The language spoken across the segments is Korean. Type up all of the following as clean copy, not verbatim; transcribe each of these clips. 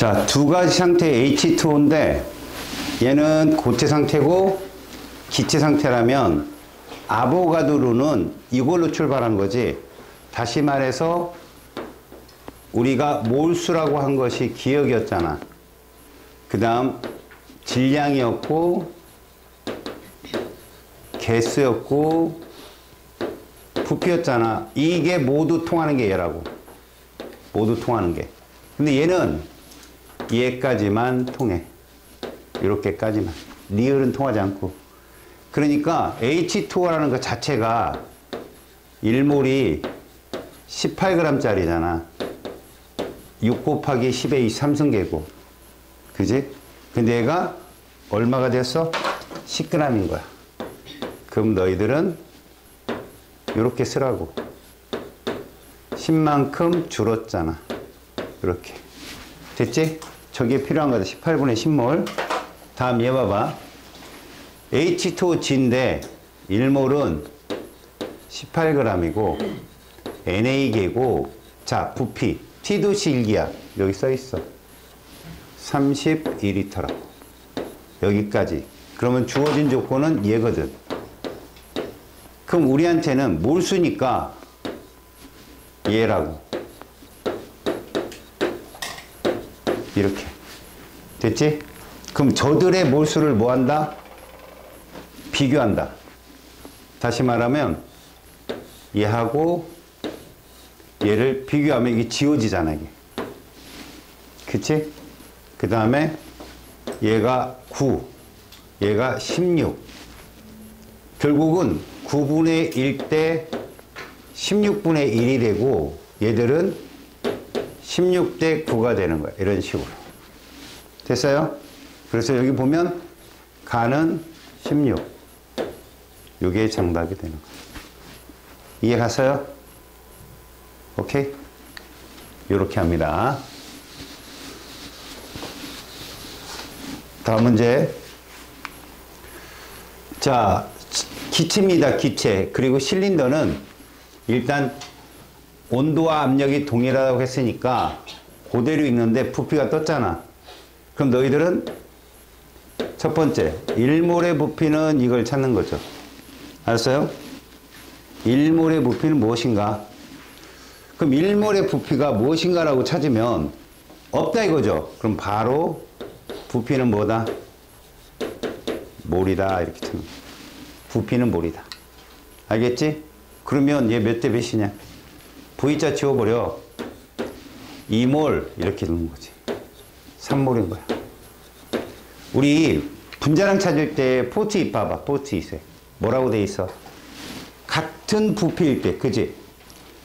자, 두 가지 상태 H2O인데 얘는 고체 상태고 기체 상태라면 아보가드로는 이걸로 출발한 거지. 다시 말해서 우리가 몰수라고 한 것이 기억이었잖아. 그 다음 질량이었고 개수였고 부피였잖아. 이게 모두 통하는 게 얘라고. 모두 통하는 게. 근데 얘는 얘까지만 통해. 이렇게까지만. 리을은 통하지 않고. 그러니까 H2O라는 것 자체가 1몰이 18g짜리잖아. 6 곱하기 10의 23승계고. 그지? 근데 얘가 얼마가 됐어? 10g인 거야. 그럼 너희들은 이렇게 쓰라고. 10만큼 줄었잖아. 이렇게. 됐지? 저게 필요한 거다. 18분의 10몰. 다음 얘 봐봐. H2G인데 1몰은 18g이고 Na계고 자 부피 T도시1기야. 여기 써있어. 32L라고. 여기까지. 그러면 주어진 조건은 얘거든. 그럼 우리한테는 몰수니까 얘라고. 이렇게. 됐지? 그럼 저들의 몰수를 뭐 한다? 비교한다. 다시 말하면 얘하고 얘를 비교하면 이게 지워지잖아. 이게. 그치? 그 다음에 얘가 9, 얘가 16. 결국은 9분의 1 대 16분의 1이 되고 얘들은 16 대 9가 되는 거야. 이런 식으로. 됐어요? 그래서 여기 보면 가는 16. 이게 정답이 되는 거야. 이해 갔어요? 오케이? 이렇게 합니다. 다음 문제. 자, 기체입니다. 기체. 그리고 실린더는 일단 온도와 압력이 동일하다고 했으니까 그대로 있는데 부피가 떴잖아. 그럼 너희들은 첫 번째 1몰의 부피는 이걸 찾는 거죠. 알았어요? 1몰의 부피는 무엇인가? 그럼 1몰의 부피가 무엇인가라고 찾으면 없다 이거죠. 그럼 바로 부피는 뭐다? 몰이다 이렇게 찾는 거야. 부피는 몰이다. 알겠지? 그러면 얘 몇 대 몇이냐? V자 지워버려. 2몰 이렇게 넣는 거지. 3몰인 거야. 우리 분자량 찾을 때 포트잇 봐봐. 포트잇에 뭐라고 돼 있어? 같은 부피일 때, 그지?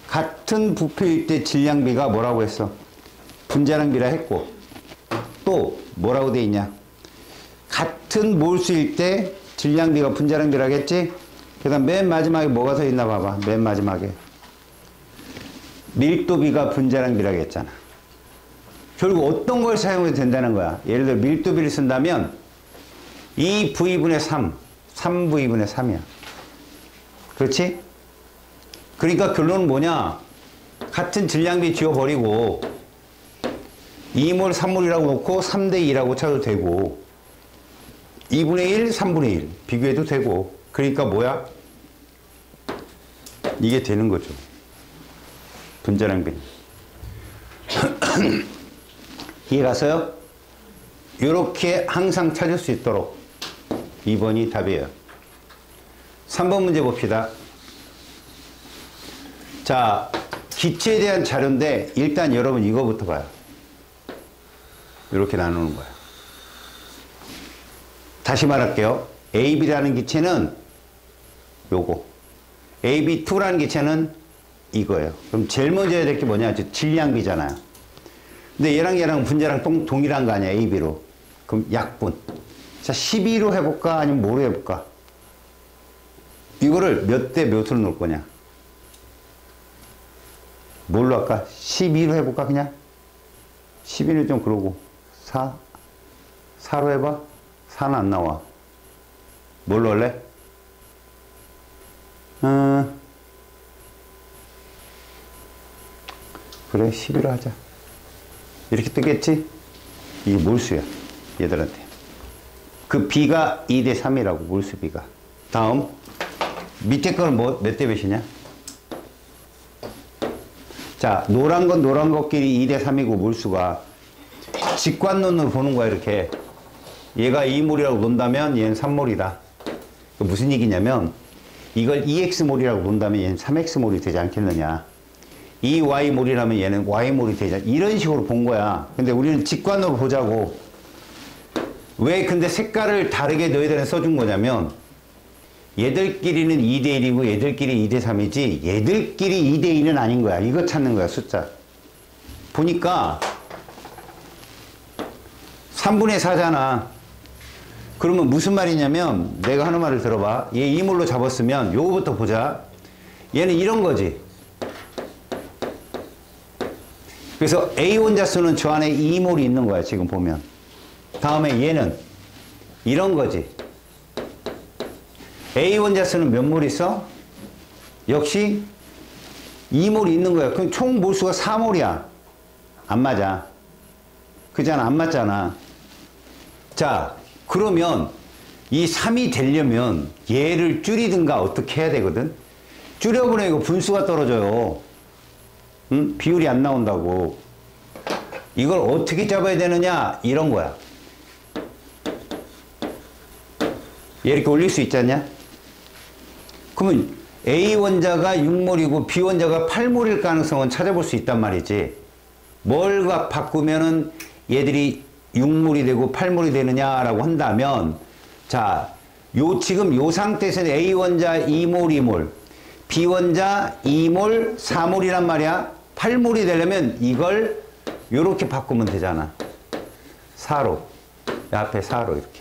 같은 부피일 때 질량비가 뭐라고 했어? 분자량비라 했고 또 뭐라고 돼 있냐? 같은 몰수일 때 질량비가 분자량비라고 했지? 그 다음 맨 마지막에 뭐가 서 있나 봐봐. 맨 마지막에 밀도비가 분자량비라고 했잖아. 결국 어떤 걸 사용해도 된다는 거야. 예를 들어 밀도비를 쓴다면 2V분의 3, 3V분의 3이야. 그렇지? 그러니까 결론은 뭐냐? 같은 질량비 지워버리고 2몰, 3몰이라고 놓고 3대 2라고 쳐도 되고 2분의 1, 3분의 1 비교해도 되고 그러니까 뭐야? 이게 되는 거죠. 분자량비는. 이해 갔어요? 이렇게 항상 찾을 수 있도록 2번이 답이에요. 3번 문제 봅시다. 자, 기체에 대한 자료인데 일단 여러분 이거부터 봐요. 이렇게 나누는 거야. 다시 말할게요. AB라는 기체는 요거. AB2라는 기체는 이거예요. 그럼 제일 먼저 해야 될 게 뭐냐? 질량비잖아요. 근데 얘랑 얘랑 분자랑 동일한 거 아니야? AB로. 그럼 약분. 자, 12로 해볼까? 아니면 뭐로 해볼까? 이거를 몇 대 몇으로 놓을 거냐? 뭘로 할까? 12로 해볼까? 그냥? 12는 좀 그러고 4로 해봐? 4는 안 나와. 뭘로 할래? 그래 11로 하자. 이렇게 뜨겠지? 이게 몰수야. 얘들한테. 그 B가 2대 3이라고, 몰수 B가. 다음. 밑에 거는 뭐, 몇 대 몇이냐? 자, 노란 건 노란 것끼리 2대 3이고, 몰수가. 직관론으로 보는 거야, 이렇게. 얘가 2몰이라고 논다면 얘는 3몰이다. 무슨 얘기냐면, 이걸 2x몰이라고 논다면 얘는 3x몰이 되지 않겠느냐. 2y몰이라면 얘는 y몰이 되지 않, 이런 식으로 본 거야. 근데 우리는 직관으로 보자고. 왜 근데 색깔을 다르게 너희들은 써준 거냐면, 얘들끼리는 2대1이고 얘들끼리 2대3이지 얘들끼리 2대2는 아닌 거야. 이거 찾는 거야, 숫자. 보니까 3분의 4잖아. 그러면 무슨 말이냐면 내가 하는 말을 들어봐. 얘 2몰로 잡았으면 요거부터 보자. 얘는 이런 거지. 그래서 A 원자수는 저 안에 2몰이 있는 거야, 지금 보면. 다음에 얘는 이런 거지. A 원자수는 몇 몰 있어? 역시 2몰이 있는 거야. 그럼 총 몰수가 4몰이야. 안 맞아. 그잖아. 안 맞잖아. 자, 그러면 이 3이 되려면 얘를 줄이든가 어떻게 해야 되거든? 줄여보내고 분수가 떨어져요. 응? 비율이 안 나온다고. 이걸 어떻게 잡아야 되느냐? 이런 거야. 얘 이렇게 올릴 수 있지 않냐? 그러면 A 원자가 6몰이고 B 원자가 8몰일 가능성은 찾아볼 수 있단 말이지. 뭘 바꾸면은 얘들이 6몰이 되고 8몰이 되느냐라고 한다면, 자, 지금 요 상태에서는 A 원자 2몰, 2몰, B 원자 2몰, 4몰이란 말이야. 8몰이 되려면 이걸 요렇게 바꾸면 되잖아. 4로. 앞에 4로 이렇게.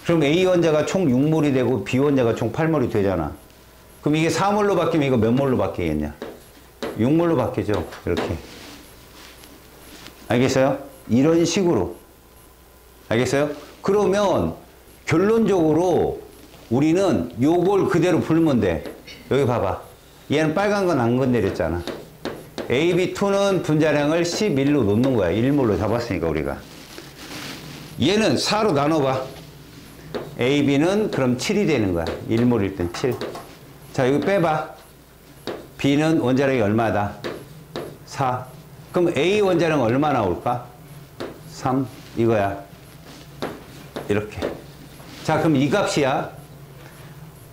그럼 A 원자가 총 6몰이 되고 B 원자가 총 8몰이 되잖아. 그럼 이게 4몰로 바뀌면 이거 몇 몰로 바뀌겠냐? 6몰로 바뀌죠. 이렇게. 알겠어요? 이런 식으로. 알겠어요? 그러면 결론적으로 우리는 요걸 그대로 풀면 돼. 여기 봐봐. 얘는 빨간 건 안 건드렸잖아. AB2는 분자량을 11로 놓는 거야. 1몰로 잡았으니까 우리가. 얘는 4로 나눠봐. AB는 그럼 7이 되는 거야. 1몰일 땐 7. 자, 여기 빼봐. B는 원자량이 얼마다? 4. 그럼 A 원자량 얼마 나올까? 3. 이거야. 이렇게. 자, 그럼 이 값이야.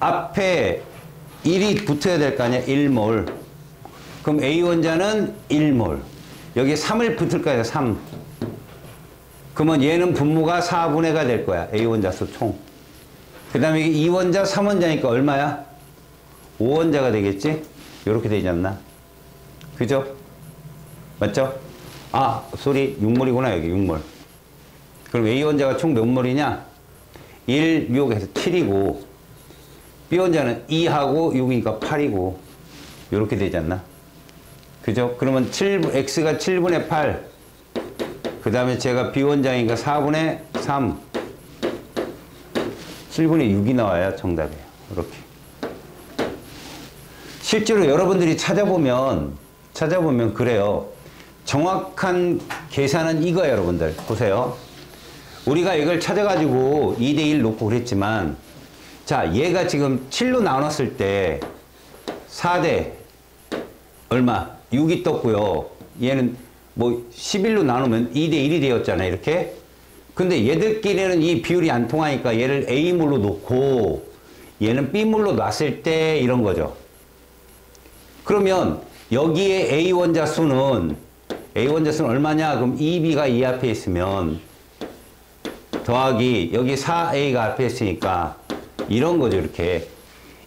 앞에 1이 붙어야 될 거 아니야? 1몰. 그럼 A 원자는 1몰. 여기 3을 붙을 거야. 3. 그러면 얘는 분모가 4분의 가 될 거야. A 원자수 총. 그 다음에 이게 2원자, 3원자니까 얼마야? 5원자가 되겠지? 이렇게 되지 않나? 그죠? 맞죠? 아, 소리 6몰이구나. 여기 6몰. 그럼 A 원자가 총 몇 몰이냐? 1, 6에서 7이고 B 원자는 2하고 6이니까 8이고 이렇게 되지 않나? 그죠? 그러면 X가 7분의 8. 그 다음에 제가 B 원자니까 4분의 3. 7분의 6이 나와야 정답이에요. 이렇게. 실제로 여러분들이 찾아보면 그래요. 정확한 계산은 이거예요, 여러분들. 보세요. 우리가 이걸 찾아가지고 2대1 놓고 그랬지만, 자, 얘가 지금 7로 나눴을 때 4대 얼마? 6이 떴고요. 얘는 뭐 11로 나누면 2대1이 되었잖아요, 이렇게. 근데 얘들끼리는 이 비율이 안 통하니까 얘를 A몰로 놓고 얘는 B몰로 놨을 때 이런 거죠. 그러면 여기에 A 원자 수는 얼마냐? 그럼 2B가 이 앞에 있으면 더하기 여기 4A가 앞에 있으니까 이런 거죠. 이렇게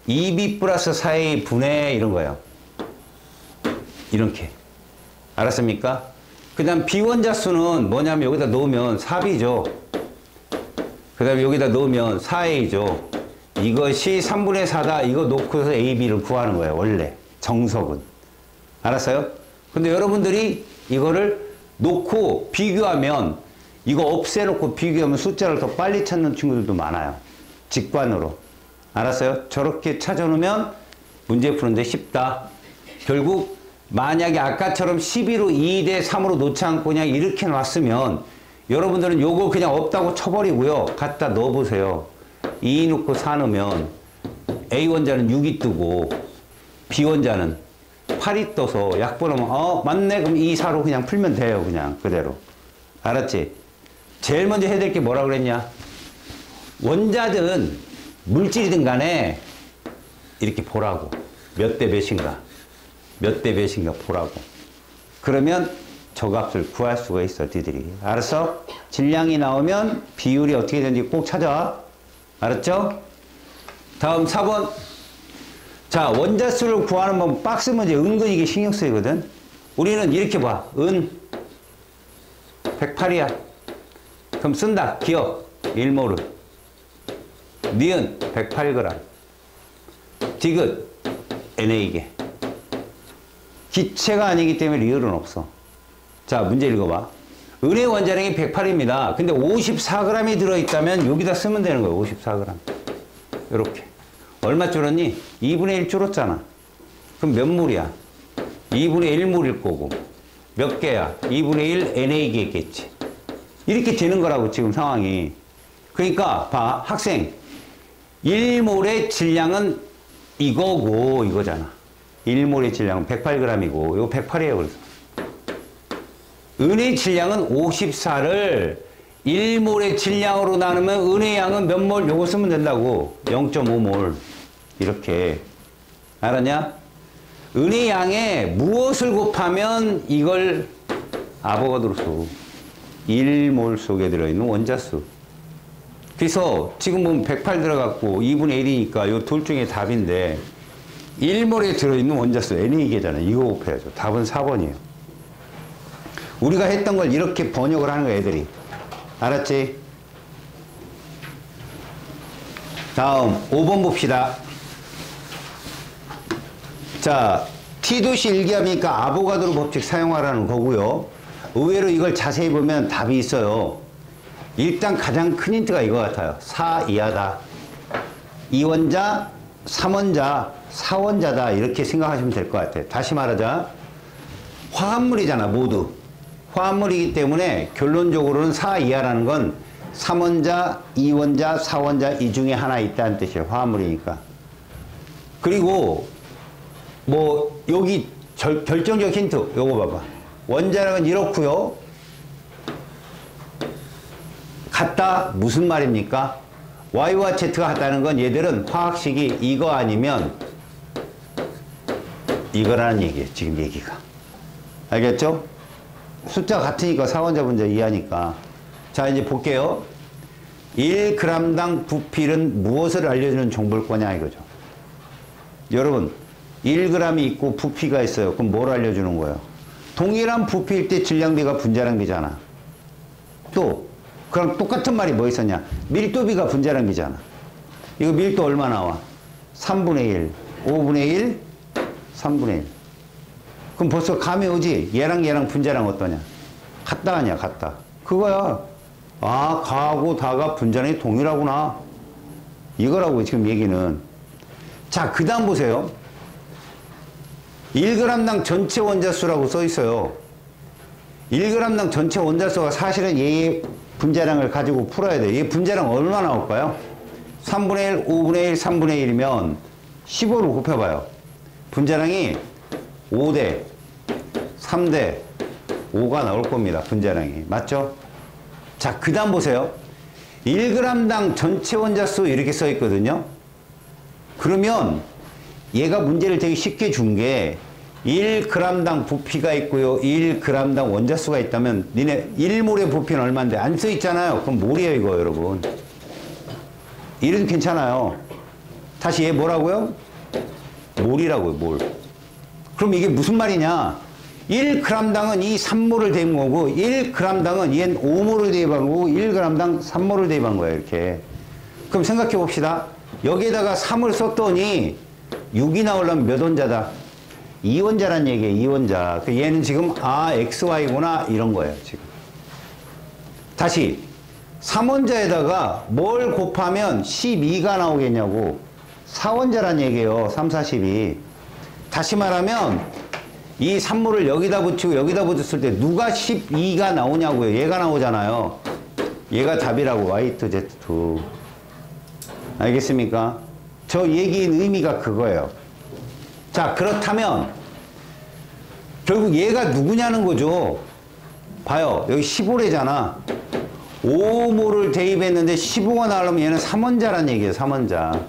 2B 플러스 4A 분의 이런 거예요. 이렇게. 알았습니까? 그 다음 B 원자 수는 뭐냐면 여기다 넣으면 4B죠. 그 다음에 여기다 넣으면 4A죠. 이것이 3분의 4다. 이거 놓고서 AB를 구하는 거예요. 원래. 정석은. 알았어요? 근데 여러분들이 이거를 놓고 비교하면 이거 없애놓고 비교하면 숫자를 더 빨리 찾는 친구들도 많아요. 직관으로. 알았어요? 저렇게 찾아놓으면 문제 푸는데 쉽다. 결국 만약에 아까처럼 12로 2대 3으로 놓지 않고 그냥 이렇게 놨으면 여러분들은 요거 그냥 없다고 쳐버리고요. 갖다 넣어보세요. 2 넣고 4 넣으면 A 원자는 6이 뜨고 B 원자는 8이 떠서 약분하면 맞네. 그럼 2, 4로 그냥 풀면 돼요. 그냥 그대로. 알았지? 제일 먼저 해야 될 게 뭐라 그랬냐? 원자든 물질이든 간에 이렇게 보라고. 몇 대 몇인가. 몇 대 몇인가 보라고. 그러면 저 값을 구할 수가 있어, 니들이. 알았어? 질량이 나오면 비율이 어떻게 되는지 꼭 찾아. 알았죠? 다음 4번. 자, 원자수를 구하는 건 박스 문제 은근히 이게 신경 쓰이거든. 우리는 이렇게 봐. 108이야. 그럼 쓴다. 기억. 1몰을. 니은 108g. 디귿 NA계. 기체가 아니기 때문에 리을은 없어. 자, 문제 읽어봐. 은의 원자량이 108입니다. 근데 54g이 들어있다면 여기다 쓰면 되는 거예요. 54g. 이렇게. 얼마 줄었니? 2분의 1 줄었잖아. 그럼 몇 몰이야? 2분의 1몰일 거고. 몇 개야? 2분의 1 NA개겠지. 이렇게 되는 거라고 지금 상황이. 그러니까 봐. 학생. 1몰의 질량은 이거고 이거잖아. 1몰의 질량은 108g이고 이거 108이에요. 그래서 은의 질량은 54를 1몰의 질량으로 나누면 은의 양은 몇 몰? 요거 쓰면 된다고. 0.5몰. 이렇게. 알았냐? 은의 양에 무엇을 곱하면 이걸 아보가드로수 1몰 속에 들어있는 원자수. 그래서 지금 보면 108 들어갔고 2분의 1이니까 요 둘 중에 답인데 1몰에 들어있는 원자수 NA개잖아. 이거 곱해야죠. 답은 4번이에요. 우리가 했던 걸 이렇게 번역을 하는 거야, 애들이. 알았지? 다음 5번 봅시다. 자, T도시 일기압이니까 아보가드로 법칙 사용하라는 거고요. 의외로 이걸 자세히 보면 답이 있어요. 일단 가장 큰 힌트가 이거 같아요. 4 이하다. 2원자, 3원자, 4원자다. 이렇게 생각하시면 될 것 같아요. 다시 말하자. 화합물이잖아, 모두. 화합물이기 때문에 결론적으로는 4 이하라는 건 3원자, 2원자, 4원자 이 중에 하나 있다는 뜻이에요. 화합물이니까. 그리고 뭐 여기 결정적 힌트 요거 봐봐. 원자량은 이렇고요. 같다 무슨 말입니까? Y와 Z가 같다는 건 얘들은 화학식이 이거 아니면 이거라는 얘기예요. 지금 얘기가. 알겠죠? 숫자 같으니까 4원자 분자 이하니까. 자, 이제 볼게요. 1g당 부필은 무엇을 알려주는 정보일 거냐 이거죠. 여러분 1g이 있고 부피가 있어요. 그럼 뭘 알려주는 거예요? 동일한 부피일 때 질량비가 분자량비잖아. 또 그럼 똑같은 말이 뭐 있었냐? 밀도비가 분자량비잖아. 이거 밀도 얼마 나와? 3분의 1, 5분의 1, 3분의 1. 그럼 벌써 감이 오지? 얘랑 분자량 어떠냐? 같다 아니야, 같다. 그거야. 아, 가하고 다가 분자량이 동일하구나. 이거라고 지금 얘기는. 자, 그 다음 보세요. 1g당 전체 원자수라고 써 있어요. 1g당 전체 원자수가 사실은 얘의 분자량을 가지고 풀어야 돼. 얘 분자량 얼마 나올까요? 3분의 1, 5분의 1, 3분의 1이면 15를 곱해봐요. 분자량이 5대 3대 5가 나올 겁니다. 분자량이. 맞죠? 자, 그 다음 보세요. 1g당 전체 원자수 이렇게 써 있거든요. 그러면 얘가 문제를 되게 쉽게 준 게 1g당 부피가 있고요. 1g당 원자수가 있다면 니네 1몰의 부피는 얼마인데 안 써 있잖아요. 그럼 몰이에요 이거 여러분. 1은 괜찮아요. 다시 얘 뭐라고요? 몰이라고요. 몰. 그럼 이게 무슨 말이냐? 1g당은 이 3몰을 대입한 거고 1g당은 얘는 5몰을 대입한 거고 1g당 3몰을 대입한 거예요. 이렇게. 그럼 생각해 봅시다. 여기에다가 3을 썼더니 6이 나오려면 몇 원자다? 2원자란 얘기예요. 2원자. 얘는 지금 XY구나 이런 거예요. 지금. 다시 3원자에다가 뭘 곱하면 12가 나오겠냐고. 4원자란 얘기예요. 3, 4, 12. 다시 말하면 이 산모를 여기다 붙이고 여기다 붙였을 때 누가 12가 나오냐고요. 얘가 나오잖아요. 얘가 답이라고. Y2Z2. 알겠습니까? 저 얘기의 의미가 그거예요. 자, 그렇다면 결국 얘가 누구냐는 거죠. 봐요. 여기 15래잖아. 5몰을 대입했는데 15가 나오려면 얘는 3원자란 얘기예요. 3원자.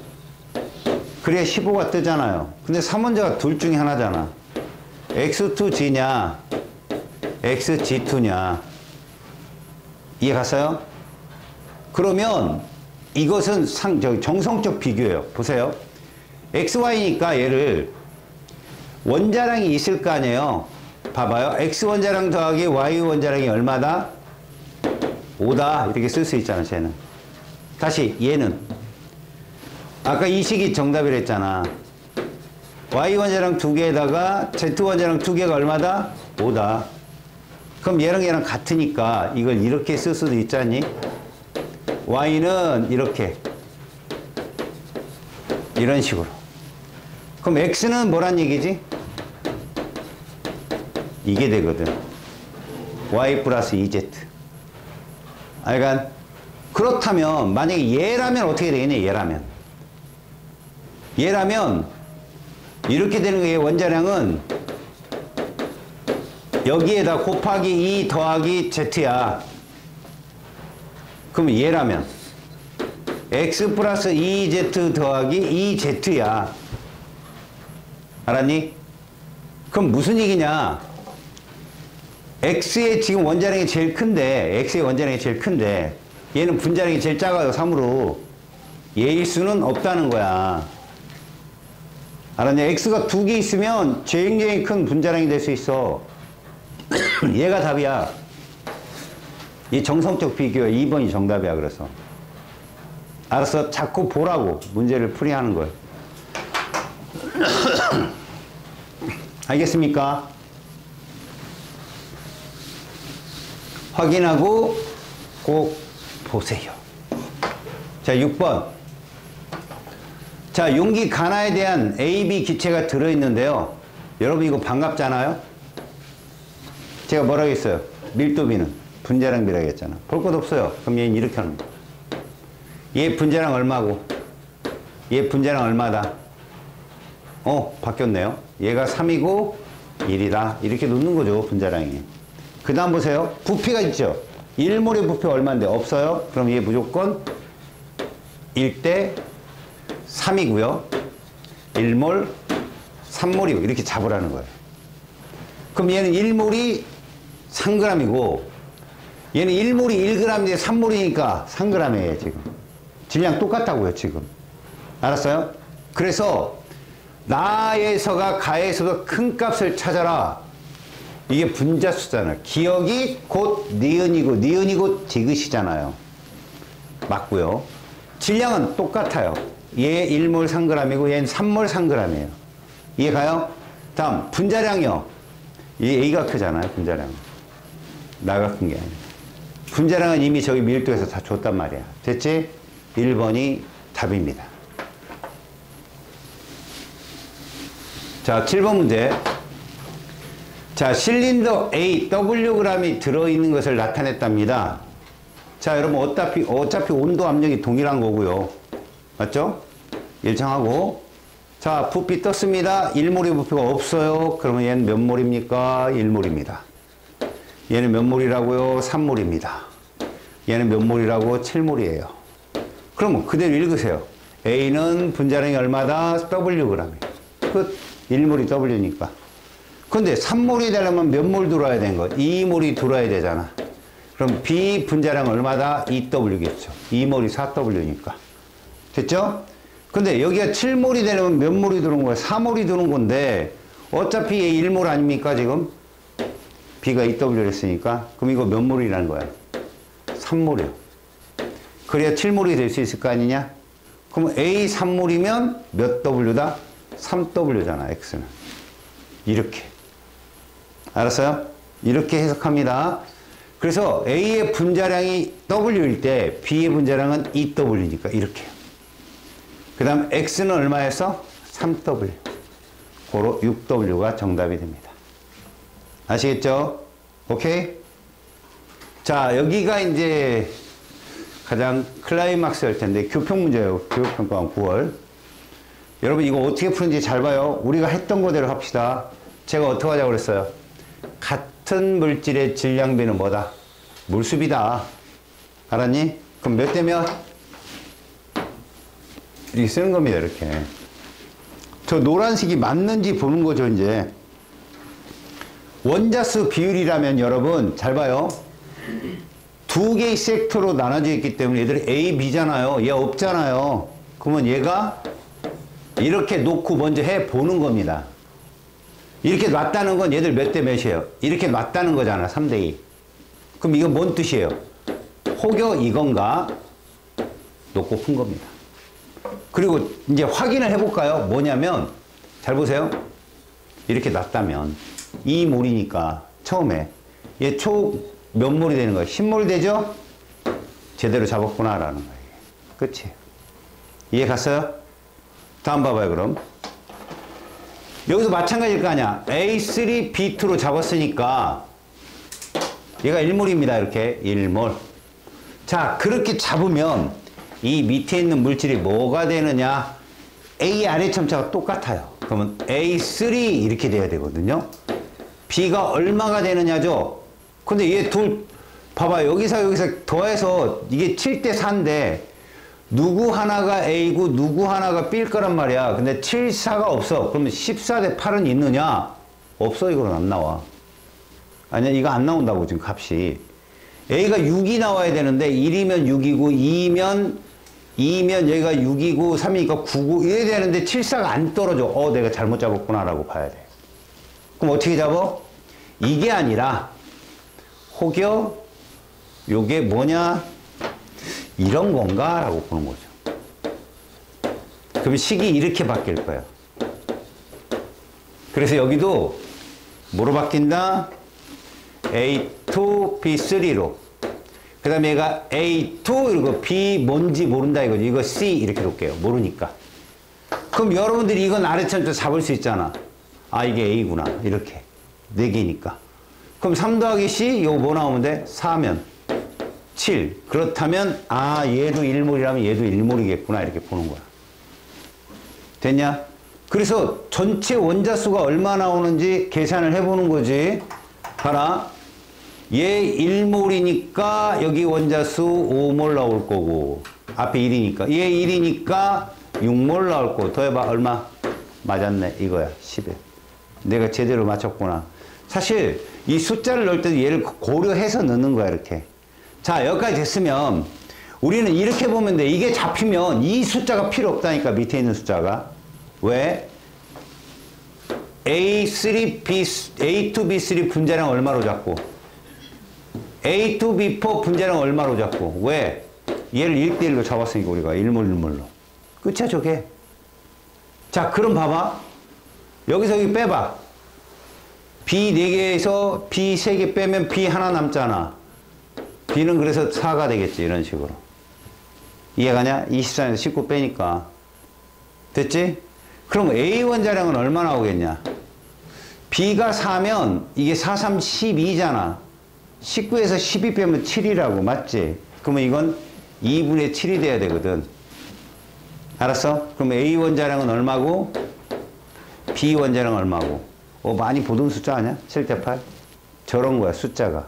그래야 15가 뜨잖아요. 근데 3원자가 둘 중에 하나잖아. X2G냐 XG2냐. 이해 갔어요? 그러면 이것은 정성적 비교예요. 보세요. XY니까 얘를 원자량이 있을 거 아니에요. 봐봐요. X 원자량 더하기 Y 원자량이 얼마다? 5다. 이렇게 쓸 수 있잖아, 쟤는. 다시, 얘는. 아까 이 식이 정답이라 했잖아. Y 원자량 2개에다가 Z 원자량 2개가 얼마다? 5다. 그럼 얘랑 얘랑 같으니까 이걸 이렇게 쓸 수도 있잖니? Y는 이렇게. 이런 식으로. 그럼 X는 뭐란 얘기지? 이게 되거든. Y 플러스 2Z. 그러니까 그렇다면 만약에 얘라면 어떻게 되겠냐? 얘라면 이렇게 되는 거예요. 원자량은 여기에다 곱하기 2 더하기 Z야. 그럼 얘라면 X 플러스 2Z 더하기 2Z야. 알았니? 그럼 무슨 얘기냐? X의 지금 원자량이 제일 큰데, X의 원자량이 제일 큰데, 얘는 분자량이 제일 작아요, 3으로. 얘일 수는 없다는 거야. 알았냐? X가 2개 있으면 굉장히 큰 분자량이 될 수 있어. 얘가 답이야. 이 정성적 비교야. 2번이 정답이야, 그래서. 알았어? 자꾸 보라고, 문제를 풀이하는 걸. 알겠습니까? 확인하고 꼭 보세요. 자, 6번. 자, 용기 가나에 대한 A, B 기체가 들어있는데요. 여러분 이거 반갑잖아요? 제가 뭐라고 했어요? 밀도비는 분자량 비라고 했잖아. 볼 것 없어요. 그럼 얘는 이렇게 하는 거야. 얘 분자량 얼마고? 얘 분자량 얼마다? 바뀌었네요. 얘가 3이고 1이다. 이렇게 놓는 거죠, 분자량이. 그 다음 보세요. 부피가 있죠? 1몰의 부피가 얼마인데? 없어요? 그럼 얘 무조건 1대 3이고요. 1몰, 3몰이고 이렇게 잡으라는 거예요. 그럼 얘는 1몰이 3g이고 얘는 1몰이 1g인데 3몰이니까 3g이에요, 지금. 질량 똑같다고요, 지금. 알았어요? 그래서 나에서가 가에서도 큰 값을 찾아라. 이게 분자수잖아요. 기억이 곧 니은이고 니은이 곧 디귿이잖아요. 맞고요. 질량은 똑같아요. 얘 1몰 3g이고 얘는 3몰 3g이에요. 이해 가요? 다음 분자량이요. 얘 A가 크잖아요. 분자량. 나가 큰 게 아니에요. 분자량은 이미 저기 밀도에서 다 줬단 말이야. 됐지? 1번이 답입니다. 자, 7번 문제. 자, 실린더 A Wg이 들어있는 것을 나타냈답니다. 자, 여러분 어차피 온도 압력이 동일한 거고요. 맞죠? 일정하고. 자, 부피 떴습니다. 1몰의 부피가 없어요. 그러면 얘는 몇 몰입니까? 1몰입니다. 얘는 몇 몰이라고요? 3몰입니다. 얘는 몇 몰이라고? 7몰이에요. 그러면 그대로 읽으세요. A는 분자량이 얼마다? Wg. 끝. 1몰이 W니까. 근데 3몰이 되려면 몇 몰 들어와야 되는 거? 2몰이 들어와야 되잖아. 그럼 B 분자량 얼마다? 2W겠죠. 2몰이 4W니까. 됐죠? 근데 여기가 7몰이 되려면 몇 몰이 들어온 거야? 4몰이 들어온 건데 어차피 얘 1몰 아닙니까 지금? B가 2W를 했으니까. 그럼 이거 몇 몰이라는 거야? 3몰이요. 그래야 7몰이 될 수 있을 거 아니냐? 그럼 A 3몰이면 몇 W다? 3W잖아, X는. 이렇게. 알았어요? 이렇게 해석합니다. 그래서 A의 분자량이 W일 때 B의 분자량은 2W니까 이렇게. 그 다음 X는 얼마였어? 3W. 고로 6W가 정답이 됩니다. 아시겠죠? 오케이? 자, 여기가 이제 가장 클라이막스일 텐데, 교평 문제예요. 교육평가원 9월. 여러분, 이거 어떻게 푸는지 잘 봐요. 우리가 했던 거대로 합시다. 제가 어떻게 하자고 그랬어요? 같은 물질의 질량비는 뭐다? 물수비다. 알았니? 그럼 몇 대 몇? 이렇게 쓰는 겁니다, 이렇게. 저 노란색이 맞는지 보는 거죠, 이제. 원자수 비율이라면 여러분, 잘 봐요. 두 개의 섹터로 나눠져 있기 때문에 얘들이 A, B잖아요. 얘 없잖아요. 그러면 얘가 이렇게 놓고 먼저 해보는 겁니다. 이렇게 놨다는 건 얘들 몇 대 몇이에요? 이렇게 놨다는 거잖아, 3대 2. 그럼 이건 뭔 뜻이에요? 혹여 이건가? 놓고 푼 겁니다. 그리고 이제 확인을 해볼까요? 뭐냐면, 잘 보세요. 이렇게 놨다면, 2몰이니까, 처음에, 얘 몇 몰이 되는 거예요? 10몰이 되죠? 제대로 잡았구나, 라는 거예요. 끝이에요. 이해 갔어요? 다음 봐봐요, 그럼. 여기서 마찬가지일 거 아니야. A3, B2로 잡았으니까, 얘가 1몰입니다, 이렇게. 1몰. 자, 그렇게 잡으면, 이 밑에 있는 물질이 뭐가 되느냐? A 아래 첨자가 똑같아요. 그러면 A3 이렇게 돼야 되거든요. B가 얼마가 되느냐죠? 근데 얘 둘, 봐봐. 여기서 더해서 이게 7대 4인데, 누구 하나가 A고 누구 하나가 B일 거란 말이야. 근데 7, 4가 없어. 그러면 14대 8은 있느냐? 없어. 이거는 안 나와. 아니야, 이거 안 나온다고, 지금 값이. A가 6이 나와야 되는데, 1이면 6이고, 2면 얘가 6이고, 3이니까 9고, 이래야 되는데, 7, 4가 안 떨어져. 내가 잘못 잡았구나, 라고 봐야 돼. 그럼 어떻게 잡어? 이게 아니라, 혹여, 요게 뭐냐? 이런 건가? 라고 보는 거죠. 그럼 식이 이렇게 바뀔 거예요. 그래서 여기도 뭐로 바뀐다? A2, B3로. 그 다음에 얘가 A2, 이러고 B 뭔지 모른다 이거지. 이거 C 이렇게 놓을게요. 모르니까. 그럼 여러분들이 이건 아래천자 잡을 수 있잖아. 아, 이게 A구나. 이렇게. 4개니까. 그럼 3 더하기 C, 이거 뭐 나오면 돼? 4면 7. 그렇다면, 아, 얘도 1몰이라면 얘도 1몰이겠구나. 이렇게 보는 거야. 됐냐? 그래서 전체 원자수가 얼마 나오는지 계산을 해보는 거지. 봐라. 얘 1몰이니까 여기 원자수 5몰 나올 거고, 앞에 1이니까. 얘 1이니까 6몰 나올 거고. 더해봐. 얼마? 맞았네. 이거야. 11. 내가 제대로 맞췄구나. 사실 이 숫자를 넣을 때도 얘를 고려해서 넣는 거야. 이렇게. 자, 여기까지 됐으면 우리는 이렇게 보면 돼. 이게 잡히면 이 숫자가 필요 없다니까. 밑에 있는 숫자가. 왜? A2, B3 분자량 얼마로 잡고, A2, B4 분자량 얼마로 잡고, 왜? 얘를 1대1로 잡았으니까 우리가 1몰. 끝이야, 저게. 자, 그럼 봐봐. 여기서 여기 빼봐. B 4개에서 B 3개 빼면 B 하나 남잖아. B는 그래서 4가 되겠지, 이런 식으로. 이해가냐? 24에서 19 빼니까. 됐지? 그럼 A 원자량은 얼마 나오겠냐? B가 4면 이게 4, 3, 12잖아. 19에서 12 빼면 7이라고, 맞지? 그러면 이건 2분의 7이 돼야 되거든. 알았어? 그럼 A 원자량은 얼마고? B 원자량은 얼마고? 많이 보던 숫자 아니야? 7대 8? 저런 거야, 숫자가.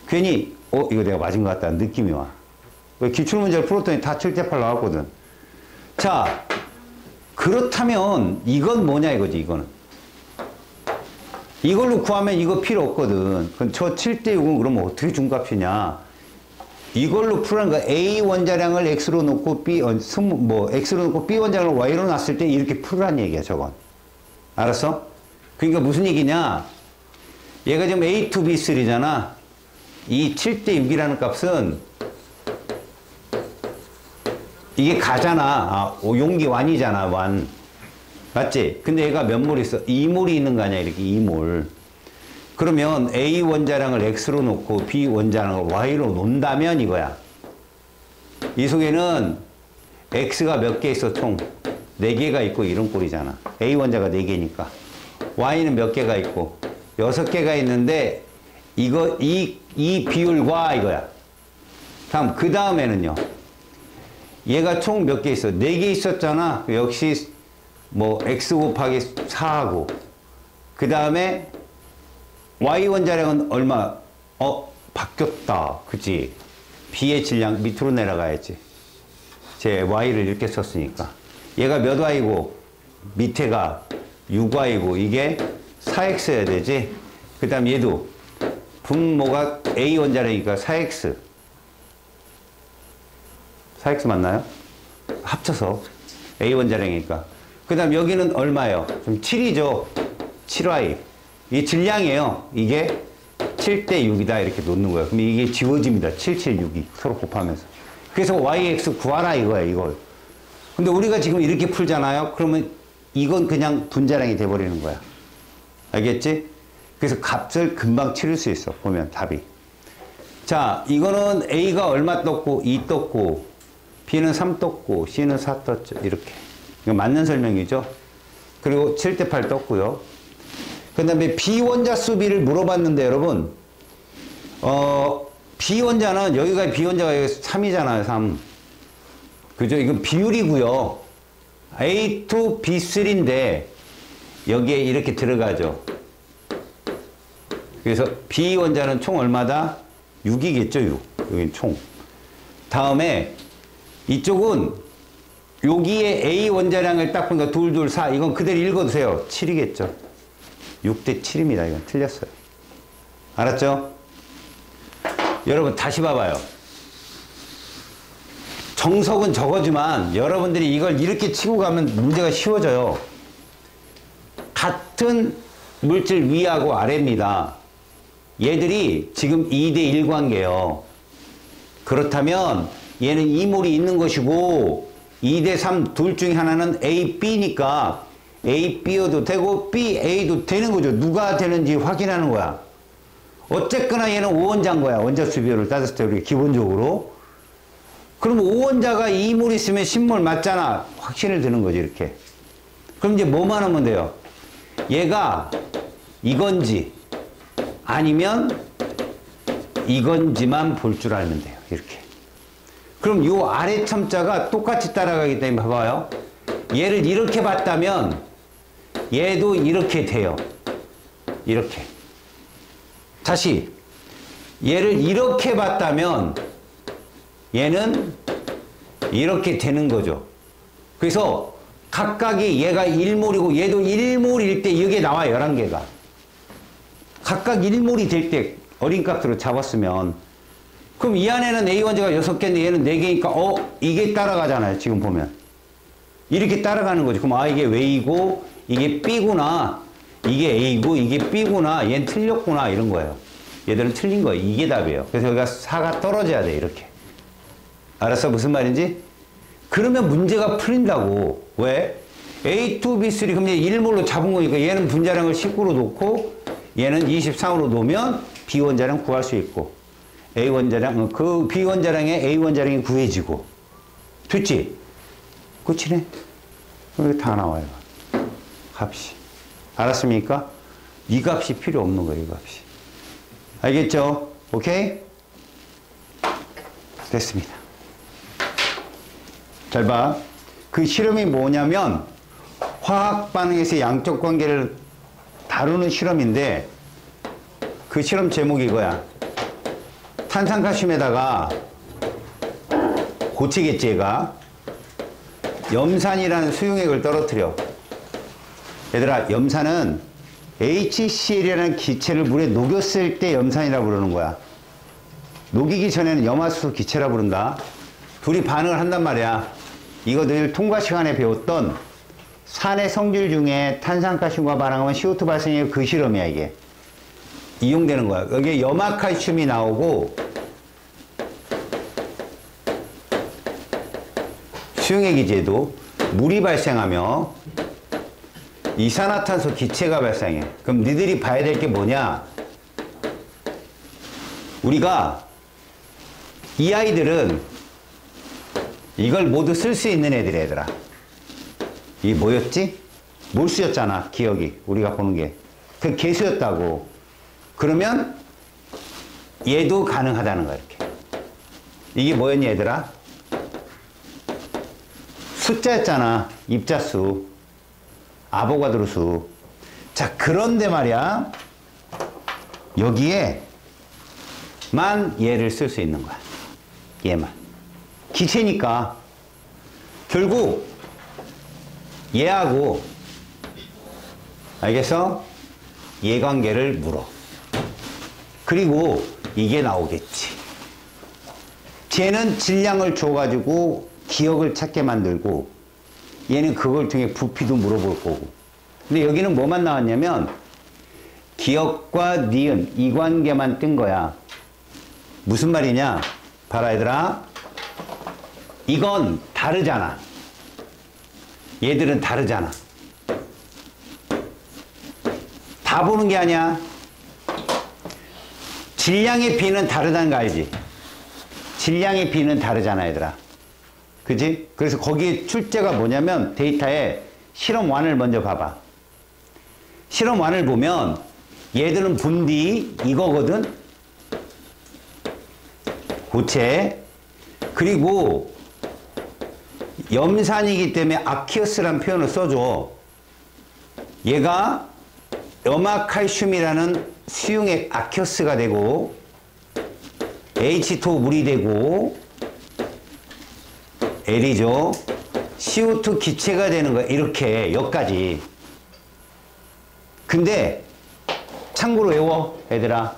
괜히, 이거 내가 맞은 것 같다는 느낌이 와. 왜 기출문제를 풀었더니 다 7대 8 나왔거든. 자, 그렇다면 이건 뭐냐 이거지, 이거는. 이걸로 구하면 이거 필요 없거든. 그럼 저 7대 6은 그러면 어떻게 중값이냐? 이걸로 풀라는 거야. A 원자량을 X로 놓고 X로 놓고 B 원자량을 Y로 놨을 때 이렇게 풀으란 얘기야, 저건. 알았어? 그러니까 무슨 얘기냐? 얘가 지금 A2, B3잖아. 이 7대 6이라는 값은 이게 가잖아. 용기 완이잖아, 완. 맞지? 근데 얘가 몇 몰 있어? 2몰이 있는 거 아니야, 이렇게 2몰. 그러면 A 원자량을 X로 놓고 B 원자량을 Y로 놓는다면 이거야. 이 속에는 X가 몇 개 있어, 총? 4개가 있고 이런 꼴이잖아. A 원자가 4개니까. Y는 몇 개가 있고? 6개가 있는데 이 비율과 이거야. 다음 그 다음에는요. 얘가 총 몇 개 있어? 4개 있었잖아. 역시 뭐 x 곱하기 4하고 그 다음에 y 원자량은 얼마? 바뀌었다. 그치? b의 질량 밑으로 내려가야지. 제 y를 이렇게 썼으니까 얘가 몇 y고 밑에가 6y고 이게 4x여야 되지. 그 다음 얘도 분모가 a 원자량이니까 4x 맞나요? 합쳐서 a 원자량이니까. 그 다음 여기는 얼마예요? 좀 7이죠. 7y. 이게 질량이에요. 이게 7대 6이다 이렇게 놓는 거예요. 그럼 이게 지워집니다. 7, 7, 6이 서로 곱하면서. 그래서 yx 구하라 이거예요. 이걸. 근데 우리가 지금 이렇게 풀잖아요. 그러면 이건 그냥 분자량이 돼버리는 거야. 알겠지? 그래서 값을 금방 치를 수 있어. 보면 답이. 자, 이거는 a가 얼마 떴고 2 떴고 b는 3 떴고 c는 4 떴죠. 이렇게. 이거 맞는 설명이죠. 그리고 7대 8 떴고요. 그 다음에 비원자 수비를 물어봤는데 여러분 비원자는 여기가 비원자가 여기 3이잖아요. 3. 그죠? 이건 비율이고요. A2, B3인데 여기에 이렇게 들어가죠. 그래서 비원자는 총 얼마다? 6이겠죠. 6. 여기 총. 다음에 이쪽은 여기에 A 원자량을 딱 보니까 2, 2, 4. 이건 그대로 읽어두세요. 7이겠죠. 6대 7입니다. 이건 틀렸어요. 알았죠? 여러분 다시 봐봐요. 정석은 저거지만 여러분들이 이걸 이렇게 치고 가면 문제가 쉬워져요. 같은 물질 위하고 아래입니다. 얘들이 지금 2대 1 관계예요. 그렇다면 얘는 이몰이 있는 것이고 2대 3 둘 중에 하나는 A, B니까 A, B여도 되고 B, A도 되는 거죠. 누가 되는지 확인하는 거야. 어쨌거나 얘는 5원자인 거야. 원자 수비율을 따졌을 때 우리가 기본적으로. 그럼 5원자가 2몰 있으면 10몰 맞잖아. 확신을 드는 거지 이렇게. 그럼 이제 뭐만 하면 돼요? 얘가 이건지 아니면 이건지만 볼 줄 알면 돼요. 이렇게. 그럼 요 아래 첨자가 똑같이 따라가기 때문에 봐봐요. 얘를 이렇게 봤다면 얘도 이렇게 돼요. 이렇게. 다시 얘를 이렇게 봤다면 얘는 이렇게 되는 거죠. 그래서 각각이 얘가 1몰이고 얘도 1몰일 때 이게 나와 11개가. 각각 1몰이 될 때 어린값으로 잡았으면 그럼 이 안에는 A 원자가 6개인데 얘는 4개니까 이게 따라가잖아요. 지금 보면. 이렇게 따라가는 거죠. 그럼 이게 왜이고 이게 B구나. 이게 A고 이게 B구나. 얘는 틀렸구나. 이런 거예요. 얘들은 틀린 거예요. 이게 답이에요. 그래서 여기가 4가 떨어져야 돼. 이렇게. 알았어? 무슨 말인지? 그러면 문제가 풀린다고. 왜? A2, B3 그럼 얘 1몰로 잡은 거니까 얘는 분자량을 19로 놓고 얘는 23으로 놓으면 B 원자량 구할 수 있고 A 원자량 그 B 원자량에 A 원자량이 구해지고 됐지? 끝이네. 여기 다 나와요. 값이. 알았습니까? 이 값이 필요 없는 거예요. 이 값이. 알겠죠? 오케이? 됐습니다. 잘 봐. 그 실험이 뭐냐면 화학 반응에서 양적 관계를 다루는 실험인데 그 실험 제목이 이거야. 탄산칼슘에다가 고치겠지 얘가. 염산이라는 수용액을 떨어뜨려. 얘들아 염산은 HCl이라는 기체를 물에 녹였을 때 염산이라고 부르는 거야. 녹이기 전에는 염화수소 기체라 부른다. 둘이 반응을 한단 말이야. 이거 늘 통과 시간에 배웠던 산의 성질 중에 탄산칼슘과 반응하면 CO2 발생의 그 실험이야 이게. 이용되는 거야. 여기에 염화칼슘이 나오고 수용액이제도 물이 발생하며 이산화탄소 기체가 발생해. 그럼 니들이 봐야 될 게 뭐냐? 우리가 이 아이들은 이걸 모두 쓸 수 있는 애들 얘들아. 이게 뭐였지? 몰수였잖아. 기억이. 우리가 보는 게. 그 개수였다고. 그러면 얘도 가능하다는 거야, 이렇게. 이게 뭐였니, 얘들아? 숫자였잖아. 입자수. 아보가드로 수. 자, 그런데 말이야. 여기에만 얘를 쓸 수 있는 거야. 얘만. 기체니까. 결국 얘하고, 알겠어? 얘 관계를 물어. 그리고 이게 나오겠지. 쟤는 질량을 줘가지고 기억을 찾게 만들고, 얘는 그걸 통해 부피도 물어볼 거고. 근데 여기는 뭐만 나왔냐면 기억과 니은 이 관계만 뜬 거야. 무슨 말이냐? 봐라 얘들아. 이건 다르잖아. 얘들은 다르잖아. 다 보는 게 아니야. 질량의 비는 다르다는 거 알지? 질량의 비는 다르잖아 얘들아. 그지? 그래서 거기에 출제가 뭐냐면 데이터에 실험 1을 먼저 봐봐. 실험 1을 보면 얘들은 분디 이거거든. 고체. 그리고 염산이기 때문에 아키어스라는 표현을 써줘. 얘가 염화칼슘이라는 수용액 아키어스가 되고 H2 물이 되고 L이죠. CO2 기체가 되는 거야. 이렇게 여기까지. 근데 참고로 외워 얘들아.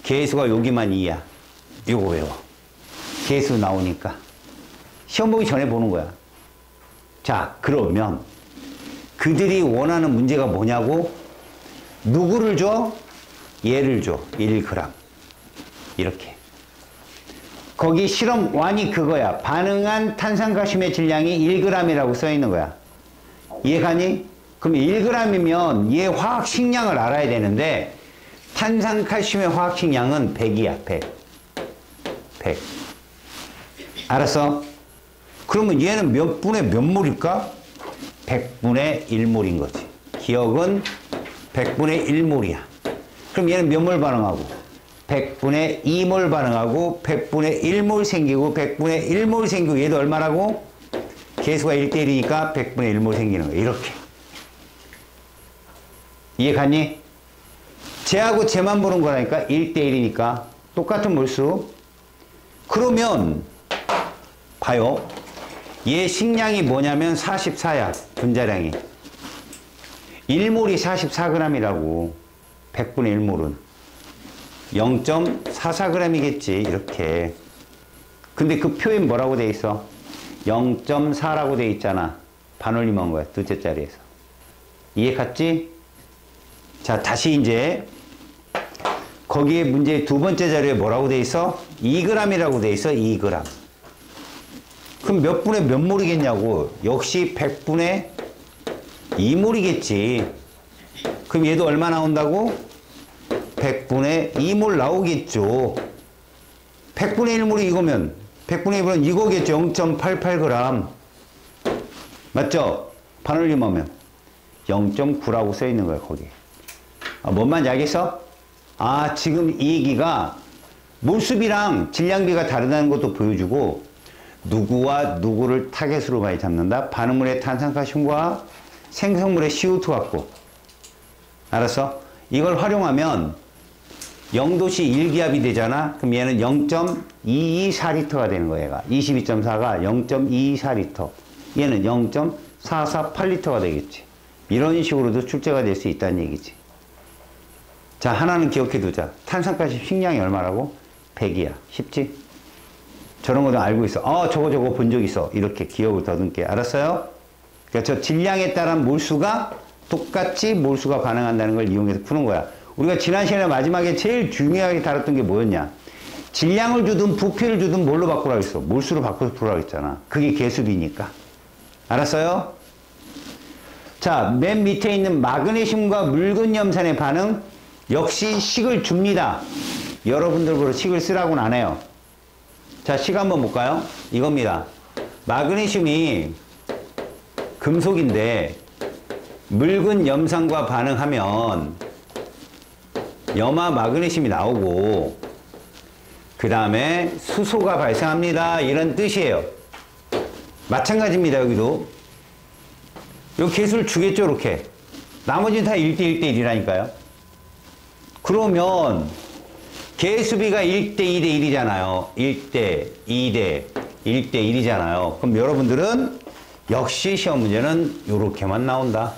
계수가 여기만 2야. 이거 외워. 계수 나오니까. 시험 보기 전에 보는 거야. 자, 그러면 그들이 원하는 문제가 뭐냐고? 누구를 줘? 얘를 줘. 1g. 이렇게. 거기 실험 1이 그거야. 반응한 탄산칼슘의 질량이 1g이라고 써 있는 거야. 이해가니? 그럼 1g이면 얘 화학식량을 알아야 되는데 탄산칼슘의 화학식량은 100이야. 100. 100. 알았어? 그러면 얘는 몇 분의 몇 몰일까? 100분의 1몰인 거지. 기억은 100분의 1몰이야. 그럼 얘는 몇 몰 반응하고? 100분의 2몰 반응하고 100분의 1몰 생기고 100분의 1몰 생기고 얘도 얼마라고? 계수가 1대1이니까 100분의 1몰 생기는 거야. 이렇게. 이해 갔니? 쟤하고 쟤만 보는 거라니까. 1대1이니까. 똑같은 몰수. 그러면 봐요. 얘 식량이 뭐냐면 44야. 분자량이. 1몰이 44g이라고. 100분의 1몰은. 0.44g이겠지. 이렇게. 근데 그 표현 뭐라고 돼 있어? 0.4라고 돼 있잖아. 반올림한 거야. 둘째 자리에서. 이해 갔지? 자, 다시 이제 거기에 문제 두 번째 자리에 뭐라고 돼 있어? 2g이라고 돼 있어. 2g. 그럼 몇 분의 몇 몰이겠냐고. 역시 100분의 2몰이겠지. 그럼 얘도 얼마 나온다고? 100분의 2몰 나오겠죠. 100분의 1몰이 이거면 100분의 1몰은 이거겠죠. 0.88g. 맞죠? 반올림하면 0.9라고 써 있는 거야 거기. 뭔 말인지 알겠어? 아, 지금 이 얘기가 몰수비랑 질량비가 다르다는 것도 보여주고 누구와 누구를 타겟으로 많이 잡는다? 반응물의 탄산칼슘과 생성물의 CO2 갖고. 알았어? 이걸 활용하면 0도씨 1기압이 되잖아? 그럼 얘는 0.224L가 되는 거야, 얘가. 22.4가 0.224L. 얘는 0.448L가 되겠지. 이런 식으로도 출제가 될 수 있다는 얘기지. 자, 하나는 기억해 두자. 탄산가스 식량이 얼마라고? 100이야. 쉽지? 저런 거도 알고 있어. 저거 본 적 있어. 이렇게 기억을 더듬게. 알았어요? 그러니까 저 질량에 따른 몰수가 똑같이 몰수가 반응한다는 걸 이용해서 푸는 거야. 우리가 지난 시간에 마지막에 제일 중요하게 다뤘던 게 뭐였냐? 질량을 주든 부피를 주든 뭘로 바꾸라고 했어? 몰수로 바꿔서 풀으라고 했잖아. 그게 계수비니까. 알았어요? 자, 맨 밑에 있는 마그네슘과 묽은 염산의 반응 역시 식을 줍니다. 여러분들 보러 식을 쓰라고는 안 해요. 자, 식 한번 볼까요? 이겁니다. 마그네슘이 금속인데 묽은 염산과 반응하면 염화 마그네슘이 나오고 그 다음에 수소가 발생합니다. 이런 뜻이에요. 마찬가지입니다. 여기도 요 개수를 주겠죠. 이렇게 나머지는 다 1대 1대 1이라니까요. 그러면 개수비가 1대 2대 1이잖아요. 1대 2대 1대 1이잖아요. 그럼 여러분들은 역시 시험 문제는 요렇게만 나온다.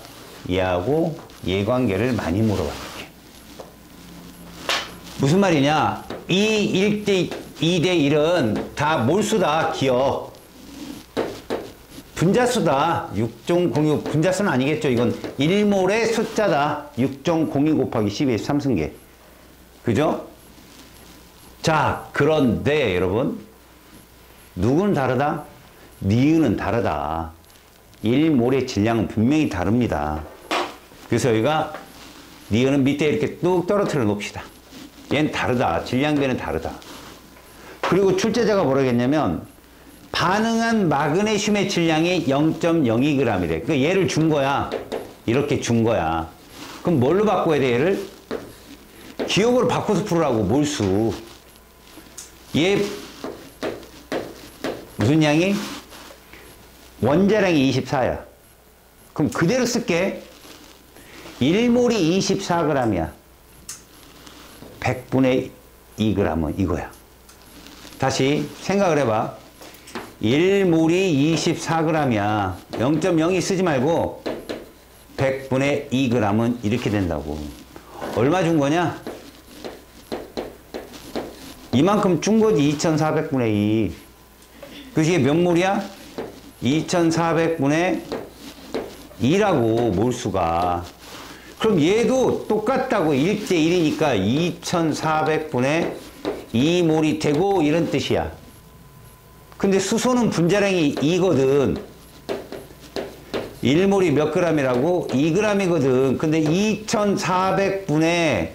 얘하고 얘관계를 많이 물어봐요. 무슨 말이냐? 이 1대 2대 1은 다 몰수다. 기억. 분자수다. 6.02 분자수는 아니겠죠. 이건 1몰의 숫자다. 6.02 곱하기 12의 3승계. 그죠? 자, 그런데 여러분 누구는 다르다? 니은은 다르다. 1몰의 질량은 분명히 다릅니다. 그래서 여기가 니은은 밑에 이렇게 뚝 떨어뜨려 놓읍시다. 얘는 다르다. 질량배는 다르다. 그리고 출제자가 뭐라고 했냐면 반응한 마그네슘의 질량이 0.02g이래. 그러니까 얘를 준 거야. 이렇게 준 거야. 그럼 뭘로 바꿔야 돼, 얘를? 기억으로 바꿔서 풀으라고, 몰수. 얘 무슨 양이? 원자량이 24야. 그럼 그대로 쓸게. 1몰이 24g이야. 100분의 2g은 이거야. 다시 생각을 해봐. 1몰이 24g이야. 0.02 쓰지 말고 100분의 2g은 이렇게 된다고. 얼마 준 거냐? 이만큼 준 거지. 2400분의 2. 그래서 이게 몇 몰이야? 2400분의 2라고 몰수가. 그럼 얘도 똑같다고. 1대 1이니까 2400분의 2몰이 되고 이런 뜻이야. 근데 수소는 분자량이 2거든. 1몰이 몇 g이라고? 2g이거든. 근데 2400분의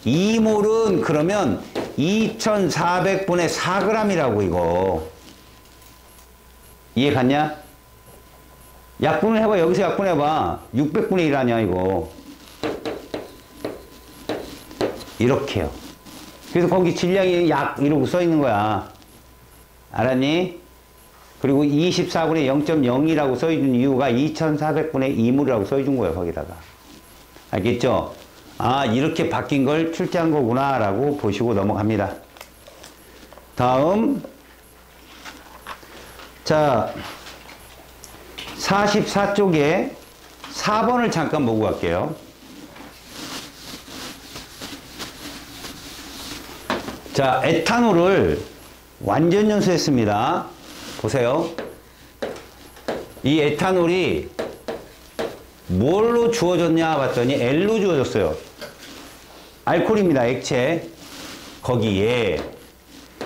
2몰은 그러면 2400분의 4g이라고 이거. 이해 갔냐? 약분을 해봐. 여기서 약분해봐. 600분의 1 아니야 이거. 이렇게요. 그래서 거기 질량이 약 이러고 써 있는 거야. 알았니? 그리고 24분의 0.0이라고 써준 이유가 2400분의 2몰이라고 써준 거예요. 거기다가. 알겠죠? 아, 이렇게 바뀐 걸 출제한 거구나 라고 보시고 넘어갑니다. 다음 자 44쪽에 4번을 잠깐 보고 갈게요. 자, 에탄올을 완전 연소했습니다. 보세요. 이 에탄올이 뭘로 주어졌냐 봤더니 L로 주어졌어요. 알코올입니다. 액체. 거기에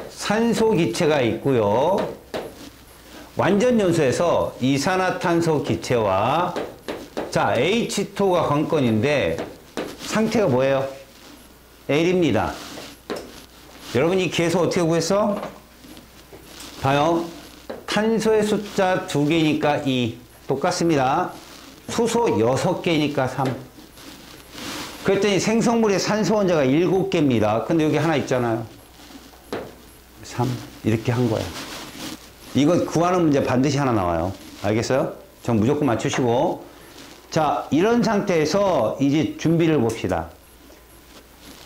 산소 기체가 있고요. 완전 연소해서 이산화탄소 기체와 자 H2가 관건인데 상태가 뭐예요? L입니다. 여러분 이 계수 어떻게 구했어? 봐요. 탄소의 숫자 2개니까 2 똑같습니다. 수소 6개니까 3. 그랬더니 생성물의 산소 원자가 7개입니다. 근데 여기 하나 있잖아요. 3 이렇게 한 거야. 이거 구하는 문제 반드시 하나 나와요. 알겠어요? 전 무조건 맞추시고. 자, 이런 상태에서 이제 준비를 봅시다.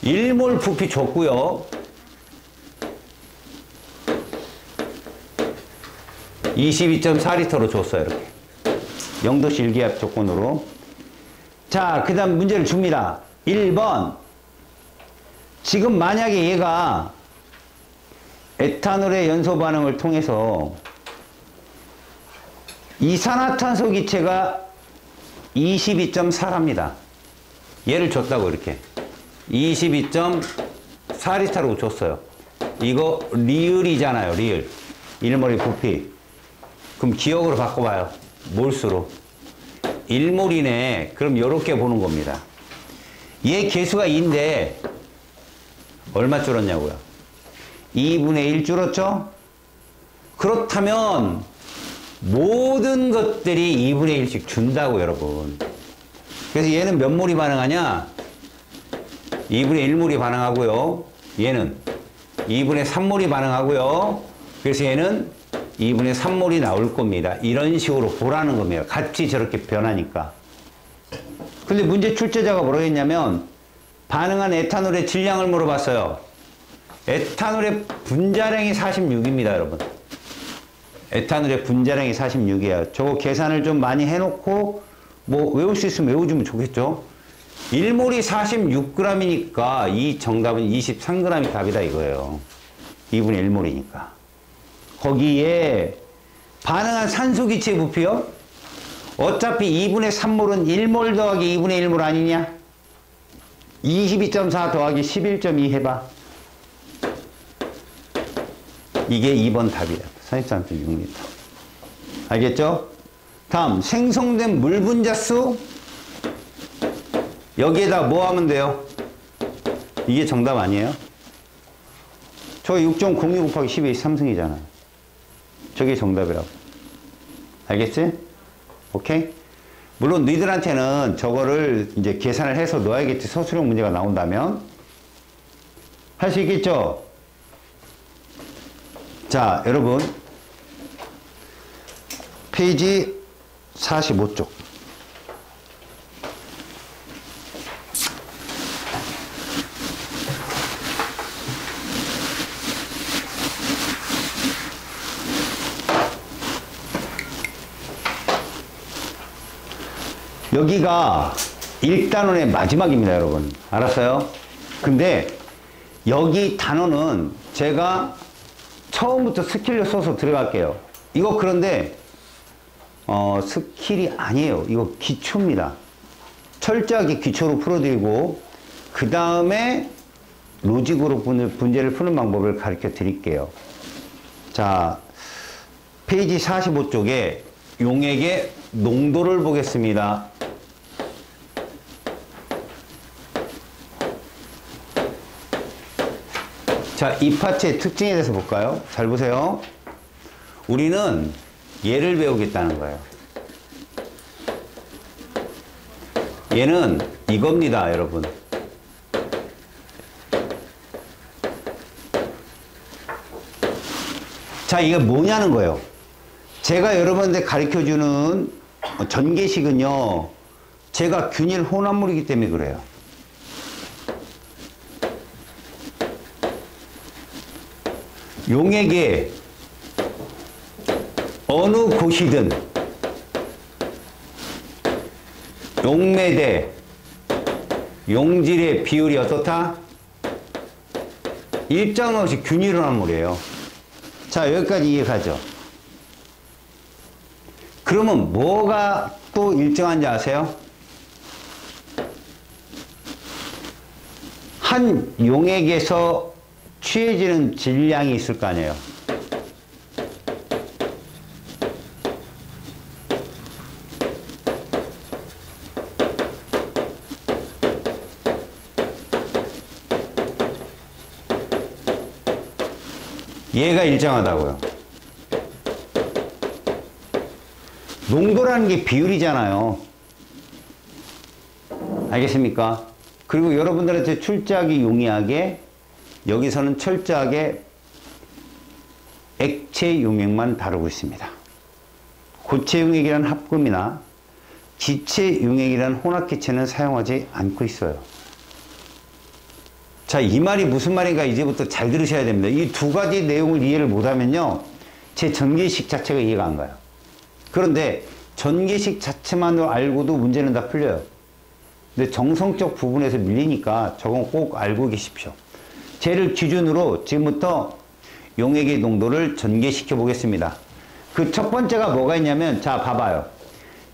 1몰 부피 줬고요. 22.4리터로 줬어요. 이렇게. 0도씨 일기압 조건으로. 자, 그 다음 문제를 줍니다. 1번. 지금 만약에 얘가 에탄올의 연소 반응을 통해서 이산화탄소 기체가 22.4랍니다. 얘를 줬다고 이렇게. 22.4리터로 줬어요. 이거 리을이잖아요. 리을. 1몰의 부피. 그럼 기억으로 바꿔봐요. 몰수로. 1몰이네. 그럼 이렇게 보는 겁니다. 얘 개수가 2인데 얼마 줄었냐고요? 2분의 1 줄었죠? 그렇다면 모든 것들이 2분의 1씩 준다고 여러분. 그래서 얘는 몇 몰이 반응하냐? 2분의 1몰이 반응하고요. 얘는 2분의 3몰이 반응하고요. 그래서 얘는 2분의 3몰이 나올 겁니다. 이런 식으로 보라는 겁니다. 같이 저렇게 변하니까. 근데 문제 출제자가 뭐라고 했냐면 반응한 에탄올의 질량을 물어봤어요. 에탄올의 분자량이 46입니다, 여러분. 에탄올의 분자량이 46이에요. 저거 계산을 좀 많이 해놓고 뭐 외울 수 있으면 외워주면 좋겠죠. 1몰이 46g이니까 이 정답은 23g이 답이다 이거예요. 2분의 1몰이니까. 거기에 반응한 산소기체의 부피요? 어차피 2분의 3몰은 1몰 더하기 2분의 1몰 아니냐? 22.4 더하기 11.2 해봐. 이게 2번 답이야. 43.6m. 알겠죠? 다음 생성된 물 분자수. 여기에다 뭐 하면 돼요? 이게 정답 아니에요? 저 6.02 곱하기 12의 3승이잖아요. 저게 정답이라고. 알겠지? 오케이? 물론 너희들한테는 저거를 이제 계산을 해서 넣어야겠지. 서술형 문제가 나온다면. 할 수 있겠죠? 자, 여러분. 페이지 45쪽. 여기가 1단원의 마지막입니다, 여러분. 알았어요? 근데 여기 단원은 제가 처음부터 스킬로 써서 들어갈게요. 이거 그런데 스킬이 아니에요. 이거 기초입니다. 철저하게 기초로 풀어드리고 그 다음에 로직으로 문제를 푸는 방법을 가르쳐 드릴게요. 자, 페이지 45쪽에 용액의 농도를 보겠습니다. 자, 이 파트의 특징에 대해서 볼까요? 잘 보세요. 우리는 얘를 배우겠다는 거예요. 얘는 이겁니다, 여러분. 자, 이게 뭐냐는 거예요. 제가 여러분한테 가르쳐주는 전개식은요, 제가 균일 혼합물이기 때문에 그래요. 용액에 어느 곳이든 용매 대 용질의 비율이 어떻다? 일정한 것이 균일 혼합물이에요. 자, 여기까지 이해가죠? 그러면 뭐가 또 일정한지 아세요? 한 용액에서 취해지는 질량이 있을 거 아니에요. 얘가 일정하다고요. 농도라는 게 비율이잖아요. 알겠습니까? 그리고 여러분들한테 철저하게 용이하게 여기서는 철저하게 액체 용액만 다루고 있습니다. 고체 용액이라는 합금이나 기체 용액이라는 혼합기체는 사용하지 않고 있어요. 자, 이 말이 무슨 말인가 이제부터 잘 들으셔야 됩니다. 이 두 가지 내용을 이해를 못하면요, 제 전개식 자체가 이해가 안 가요. 그런데 전개식 자체만으로 알고도 문제는 다 풀려요. 근데 정성적 부분에서 밀리니까 저건 꼭 알고 계십시오. 쟤를 기준으로 지금부터 용액의 농도를 전개시켜 보겠습니다. 그 첫 번째가 뭐가 있냐면, 자, 봐봐요.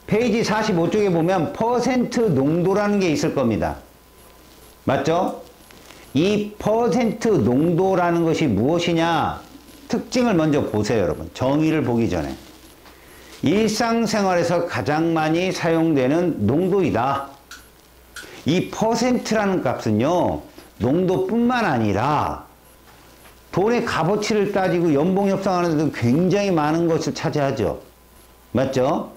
페이지 45쪽에 보면 퍼센트 농도라는 게 있을 겁니다. 맞죠? 이 퍼센트 농도라는 것이 무엇이냐? 특징을 먼저 보세요, 여러분. 정의를 보기 전에. 일상생활에서 가장 많이 사용되는 농도이다. 이 퍼센트라는 값은요, 농도뿐만 아니라 돈의 값어치를 따지고 연봉 협상하는 데도 굉장히 많은 것을 차지하죠. 맞죠?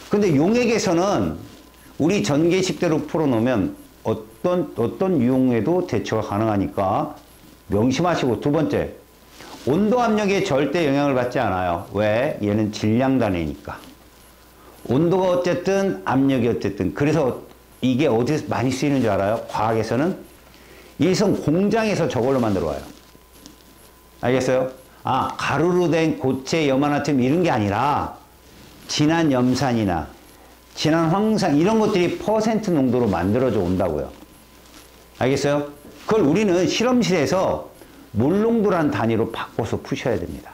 근데 용액에서는 우리 전개식대로 풀어놓으면 어떤 유형에도 대처가 가능하니까 명심하시고, 두 번째, 온도 압력에 절대 영향을 받지 않아요. 왜? 얘는 질량 단위니까. 온도가 어쨌든 압력이 어쨌든. 그래서 이게 어디서 많이 쓰이는 줄 알아요? 과학에서는 일선 공장에서 저걸로 만들어 와요. 알겠어요? 아, 가루로 된 고체 염화나트륨 이런 게 아니라 진한 염산이나 진한 황산 이런 것들이 퍼센트 농도로 만들어져 온다고요. 알겠어요? 그걸 우리는 실험실에서 몰농도라는 단위로 바꿔서 푸셔야 됩니다.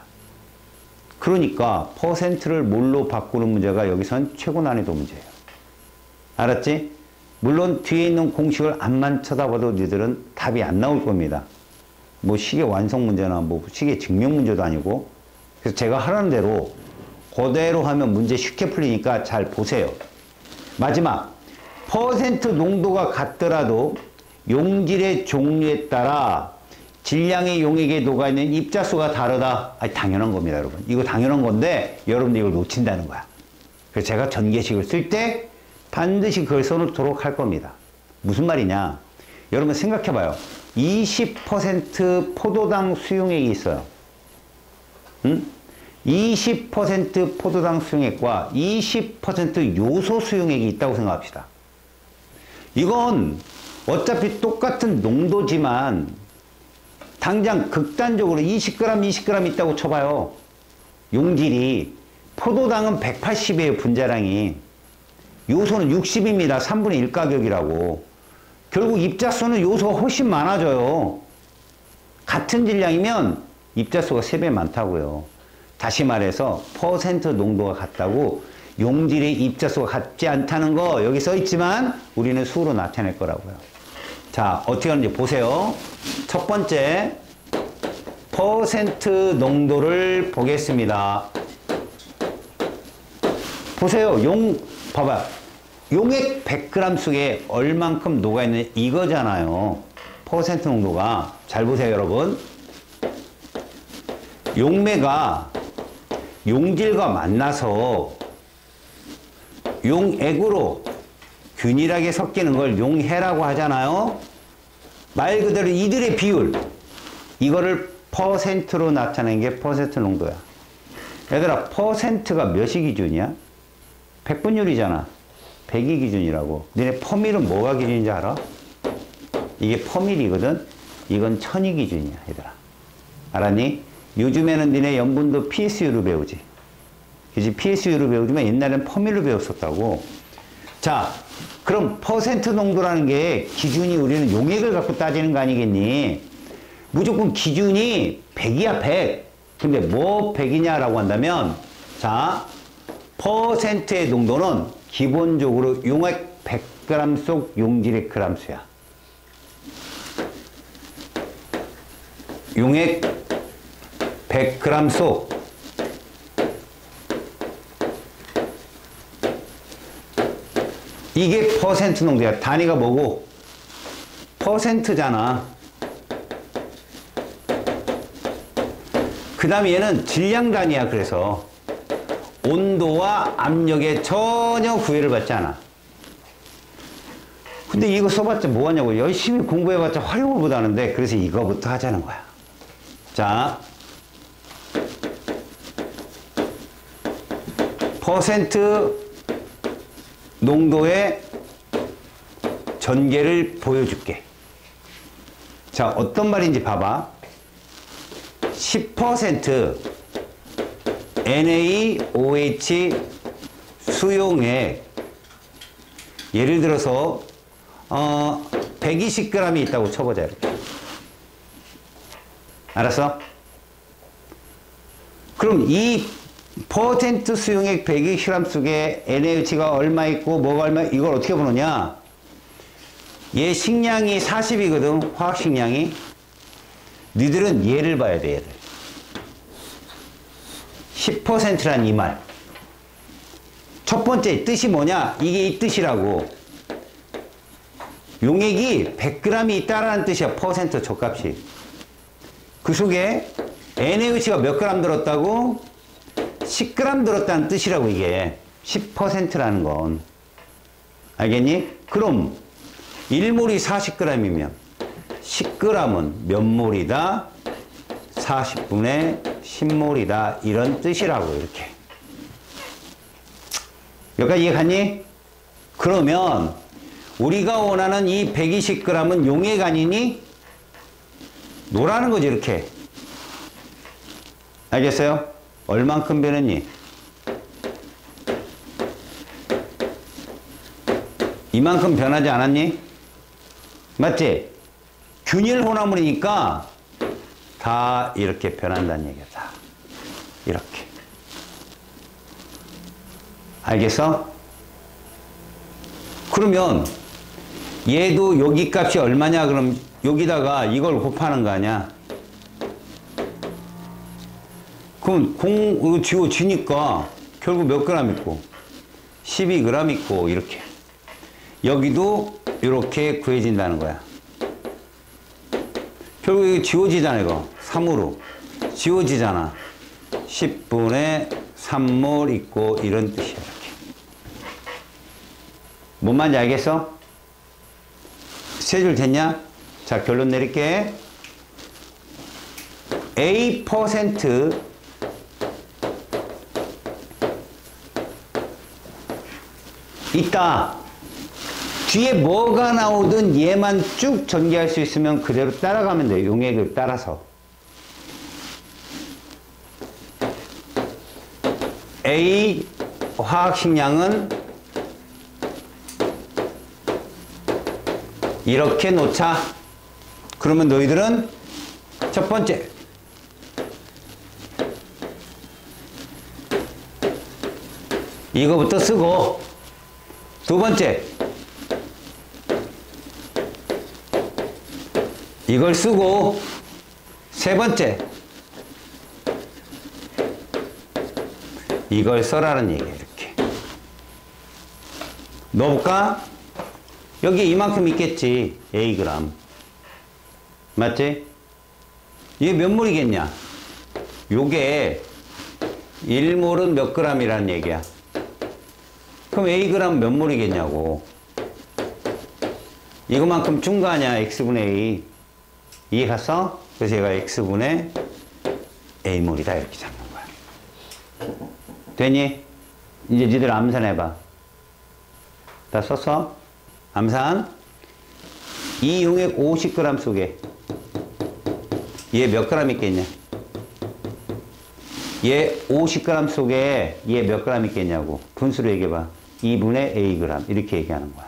그러니까 퍼센트를 몰로 바꾸는 문제가 여기선 최고 난이도 문제예요. 알았지? 물론 뒤에 있는 공식을 앞만 쳐다봐도 니들은 답이 안 나올 겁니다. 뭐 시계 완성 문제나 뭐 시계 증명 문제도 아니고. 그래서 제가 하라는 대로 그대로 하면 문제 쉽게 풀리니까 잘 보세요. 마지막, 퍼센트 농도가 같더라도 용질의 종류에 따라 질량의 용액에 녹아있는 입자수가 다르다. 아니, 당연한 겁니다, 여러분. 이거 당연한 건데 여러분들 이걸 놓친다는 거야. 그래서 제가 전개식을 쓸 때 반드시 그걸 써놓도록 할 겁니다. 무슨 말이냐? 여러분 생각해봐요. 20% 포도당 수용액이 있어요. 응? 20% 포도당 수용액과 20% 요소 수용액이 있다고 생각합시다. 이건 어차피 똑같은 농도지만 당장 극단적으로 20g, 20g 있다고 쳐봐요. 용질이. 포도당은 180이에요, 분자량이. 요소는 60입니다. 3분의 1 가격이라고. 결국 입자수는 요소가 훨씬 많아져요. 같은 질량이면 입자수가 3배 많다고요. 다시 말해서 퍼센트 농도가 같다고 용질의 입자수가 같지 않다는 거 여기 써 있지만 우리는 수로 나타낼 거라고요. 자, 어떻게 하는지 보세요. 첫 번째, 퍼센트 농도를 보겠습니다. 보세요. 봐봐. 용액 100g 속에 얼만큼 녹아있는 이거잖아요. 퍼센트 농도가. 잘 보세요, 여러분. 용매가 용질과 만나서 용액으로 균일하게 섞이는 걸 용해라고 하잖아요. 말 그대로 이들의 비율, 이거를 퍼센트로 나타내는 게 퍼센트 농도야. 얘들아, 퍼센트가 몇이 기준이야? 100분율이잖아. 100이 기준이라고. 너네 퍼밀은 뭐가 기준인지 알아? 이게 퍼밀이거든. 이건 천이 기준이야, 얘들아. 알았니? 요즘에는 니네 염분도 PSU로 배우지. 그치? PSU로 배우지만 옛날에는 퍼밀로 배웠었다고. 자, 그럼 퍼센트 농도라는 게 기준이 우리는 용액을 갖고 따지는 거 아니겠니? 무조건 기준이 100이야, 100. 근데 뭐 100이냐라고 한다면, 자, 퍼센트의 농도는 기본적으로 용액 100g 속 용질의 g수야. 용액 100g 속 이게 퍼센트 농도야. 단위가 뭐고? 퍼센트잖아. 그 다음에 얘는 질량 단위야. 그래서 온도와 압력에 전혀 구애를 받지 않아. 근데 이거 써봤자 뭐하냐고. 열심히 공부해봤자 활용을 못하는데, 그래서 이거부터 하자는 거야. 자, 퍼센트 농도의 전개를 보여줄게. 자, 어떤 말인지 봐봐. 10% NaOH 수용액, 예를 들어서 120g이 있다고 쳐보자. 이렇게. 알았어? 그럼 이 퍼센트 수용액 120g 속에 NaOH가 얼마 있고 뭐가 얼마, 이걸 어떻게 보느냐? 얘 식량이 40이거든, 화학 식량이. 니들은 얘를 봐야 돼, 얘를. 10%란 이 말. 첫 번째 뜻이 뭐냐? 이게 이 뜻이라고. 용액이 100g이 있다라는 뜻이야, 퍼센트 족값이. 그 속에 NaOH가 몇 g 들었다고? 10g 들었다는 뜻이라고, 이게. 10%라는 건. 알겠니? 그럼 1몰이 40g이면 10g은 몇 몰이다? 40분의 10몰이다. 이런 뜻이라고 이렇게. 여기까지 이해갔니? 그러면 우리가 원하는 이 120g은 용액 아니니? 노라는 거지 이렇게. 알겠어요? 얼만큼 변했니? 이만큼 변하지 않았니? 맞지? 균일 혼합물이니까 다 이렇게 변한다는 얘기야. 다 이렇게. 알겠어? 그러면 얘도 여기 값이 얼마냐? 그럼 여기다가 이걸 곱하는 거 아니야? 그럼 지워지니까 결국 몇 그램 있고 12g 있고 이렇게. 여기도 이렇게 구해진다는 거야. 결국 이거 지워지잖아. 이거 3으로 지워지잖아. 10분의 3몰 있고 이런 뜻이야. 이렇게. 뭔 말인지 알겠어? 세 줄 됐냐? 자, 결론 내릴게. A% 있다. 뒤에 뭐가 나오든 얘만 쭉 전개할 수 있으면 그대로 따라가면 돼요. 용액을 따라서. A 화학식량은 이렇게 놓자. 그러면 너희들은 첫 번째 이거부터 쓰고, 두 번째 이걸 쓰고, 세 번째 이걸 써라는 얘기예요. 이렇게 넣어볼까? 여기 이만큼 있겠지. Ag. 맞지? 이게 몇 몰이겠냐? 요게 1몰은 몇 g이라는 얘기야. 그럼 Ag 몇 몰이겠냐고. 이거만큼 준 거 아니야. X분의 A. 이해 갔어? 그래서 얘가 X분의 A몰이다. 이렇게 잡는 거야. 되니? 이제 니들 암산해봐. 다 썼어? 암산. 이 용액 50g 속에 얘 몇 g 있겠냐? 얘 50g 속에 얘 몇 g 있겠냐고. 분수로 얘기해봐. 2분의 Ag. 이렇게 얘기하는 거야.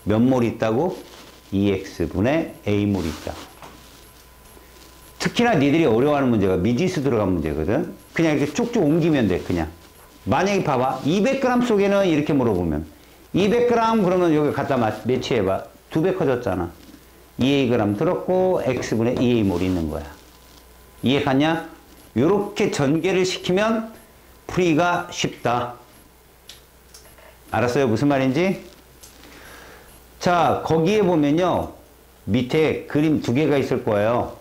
몇 몰 있다고? 2x분의 A몰 있다고. 특히나 니들이 어려워하는 문제가 미지수 들어간 문제거든. 그냥 이렇게 쭉쭉 옮기면 돼. 그냥. 만약에 봐봐. 200g 속에는 이렇게 물어보면 200g 그러면 여기 갖다 매치해봐. 2배 커졌잖아. 2Ag 들었고 X분의 2A몰 있는 거야. 이해 갔냐? 요렇게 전개를 시키면 풀이가 쉽다. 알았어요? 무슨 말인지? 자, 거기에 보면요. 밑에 그림 두 개가 있을 거예요.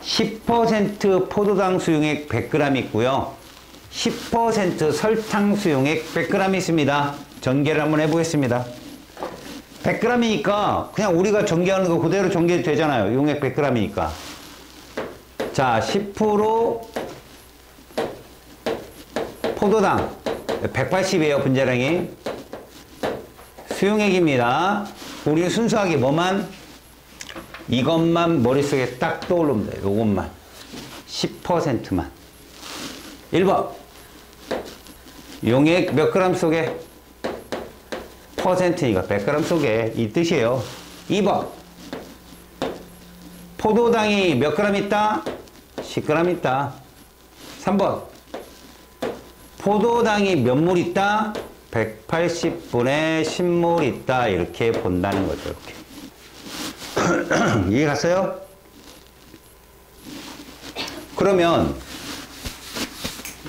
10% 포도당 수용액 100g 있고요. 10% 설탕 수용액 100g 있습니다. 전개를 한번 해보겠습니다. 100g이니까 그냥 우리가 전개하는 거 그대로 전개되잖아요. 용액 100g이니까. 자, 10% 포도당 180이에요. 분자량이. 수용액입니다. 우리 순수하게 뭐만? 이것만 머릿속에 딱 떠오르면 돼요. 요것만. 10%만. 1번. 용액 몇 그램 속에? 퍼센트니까 100g 속에 이 뜻이에요. 2번. 포도당이 몇 그램 있다? 10g 있다. 3번. 포도당이 몇 몰 있다? 180분의 10몰 있다. 이렇게 본다는 거죠. 이렇게. 이해 갔어요? 그러면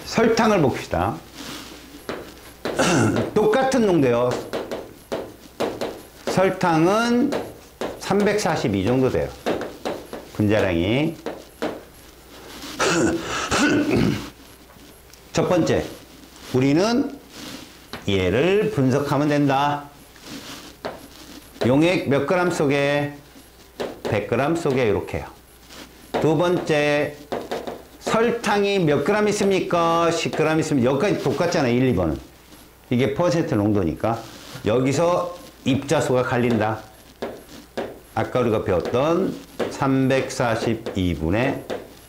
설탕을 봅시다. 똑같은 농도요. 설탕은 342 정도 돼요. 분자량이. 첫 번째, 우리는 얘를 분석하면 된다. 용액 몇 그램 속에 100g 속에 이렇게요. 두 번째, 설탕이 몇 그램 있습니까? 10g 있으면 여기까지 똑같잖아요. 1, 2번은. 이게 퍼센트 농도니까 여기서 입자수가 갈린다. 아까 우리가 배웠던 342분의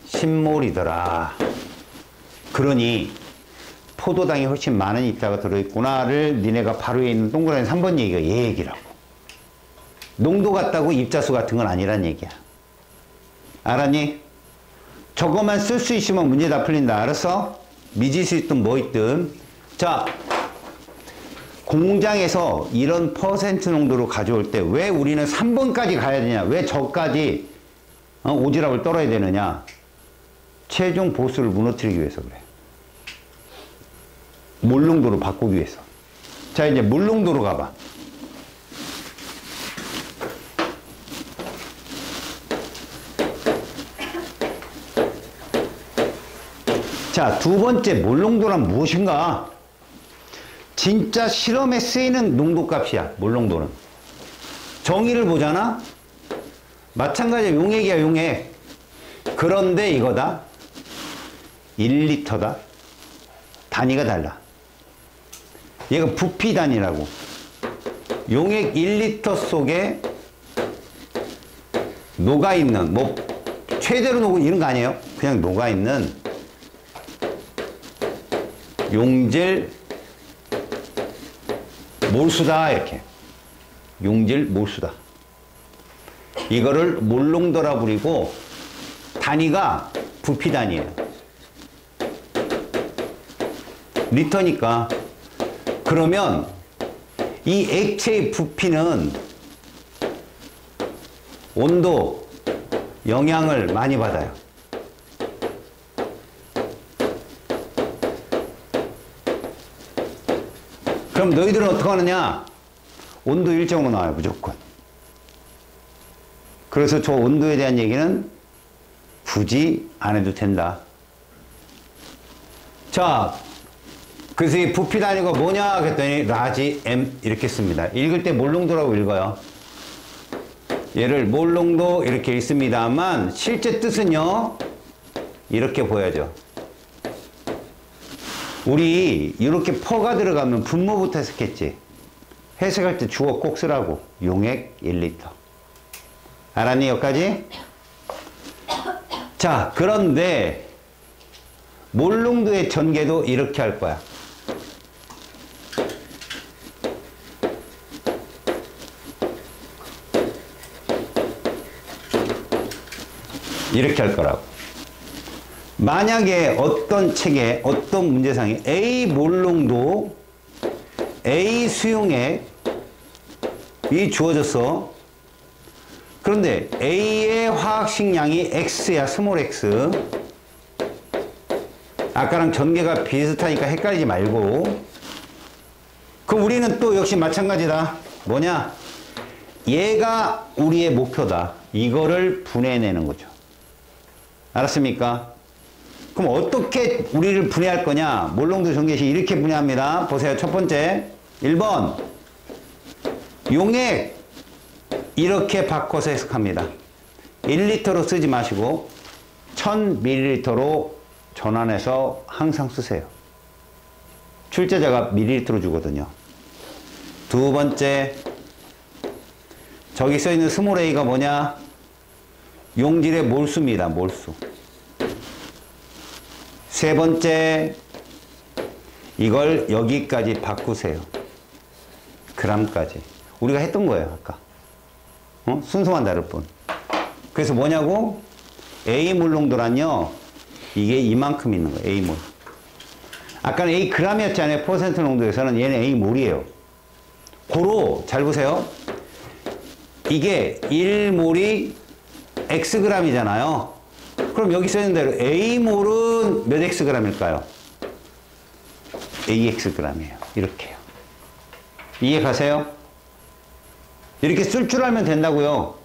10몰이더라. 그러니 포도당이 훨씬 많은 입자가 들어있구나를 니네가 바로 위에 있는 동그라미 3번 얘기가 얘 얘기라고. 농도 같다고 입자수 같은 건 아니란 얘기야. 알았니? 저것만 쓸 수 있으면 문제 다 풀린다. 알았어? 미지수 있든 뭐 있든. 자, 공장에서 이런 퍼센트 농도로 가져올 때 왜 우리는 3번까지 가야 되냐? 왜 저까지 오지랖을 떨어야 되느냐? 최종 보수를 무너뜨리기 위해서 그래. 몰농도로 바꾸기 위해서. 자, 이제 몰농도로 가봐. 자, 두 번째 몰농도란 무엇인가? 진짜 실험에 쓰이는 농도값이야. 몰농도는. 정의를 보잖아? 마찬가지로 용액이야, 용액. 그런데 이거다. 1리터다. 단위가 달라. 얘가 부피 단위라고. 용액 1리터 속에 녹아있는, 뭐 최대로 녹은 이런 거 아니에요? 그냥 녹아있는 용질 몰수다. 이렇게. 용질 몰수다. 이거를 몰농도라 부르고 단위가 부피 단위예요. 리터니까. 그러면 이 액체의 부피는 온도, 영향을 많이 받아요. 그럼 너희들은 어떻게 하느냐? 온도 일정으로 나와요, 무조건. 그래서 저 온도에 대한 얘기는 굳이 안 해도 된다. 자, 그래서 이 부피 단위가 뭐냐? 그랬더니 라지 M 이렇게 씁니다. 읽을 때 몰농도라고 읽어요. 얘를 몰농도 이렇게 읽습니다만 실제 뜻은요, 이렇게 보여져. 우리 이렇게 퍼가 들어가면 분모부터 해석했지. 해석할 때 주어 꼭 쓰라고. 용액 1리터. 알았니? 여기까지? 자, 그런데 몰농도의 전개도 이렇게 할 거야. 이렇게 할 거라고. 만약에 어떤 책에 어떤 문제상에 A 몰농도 A 수용액이 주어졌어. 그런데 A의 화학식량이 X야, 스몰 x. 아까랑 전개가 비슷하니까 헷갈리지 말고. 그럼 우리는 또 역시 마찬가지다. 뭐냐? 얘가 우리의 목표다. 이거를 분해내는 거죠. 알았습니까? 그럼 어떻게 우리를 분해할 거냐? 몰농도 전개식 이렇게 분해합니다. 보세요. 첫 번째 1번 용액 이렇게 바꿔서 해석합니다. 1리터로 쓰지 마시고 1000ml로 전환해서 항상 쓰세요. 출제자가 ml로 주거든요. 두 번째, 저기 써있는 스몰 a가 뭐냐? 용질의 몰수입니다. 몰수. 세 번째, 이걸 여기까지 바꾸세요. 그램까지. 우리가 했던 거예요, 아까. 순서만 다를 뿐. 그래서 뭐냐고? A 몰농도란요, 이게 이만큼 있는 거예요, A 몰. 아까는 A g이었잖아요, 퍼센트 농도에서는. 얘는 A 몰이에요. 고로, 잘 보세요. 이게 1몰이 Xg이잖아요. 그럼 여기 써있는 대로 A몰은 몇 Xg일까요? AXg이에요. 이렇게요. 이해 가세요? 이렇게 쓸 줄 알면 된다고요.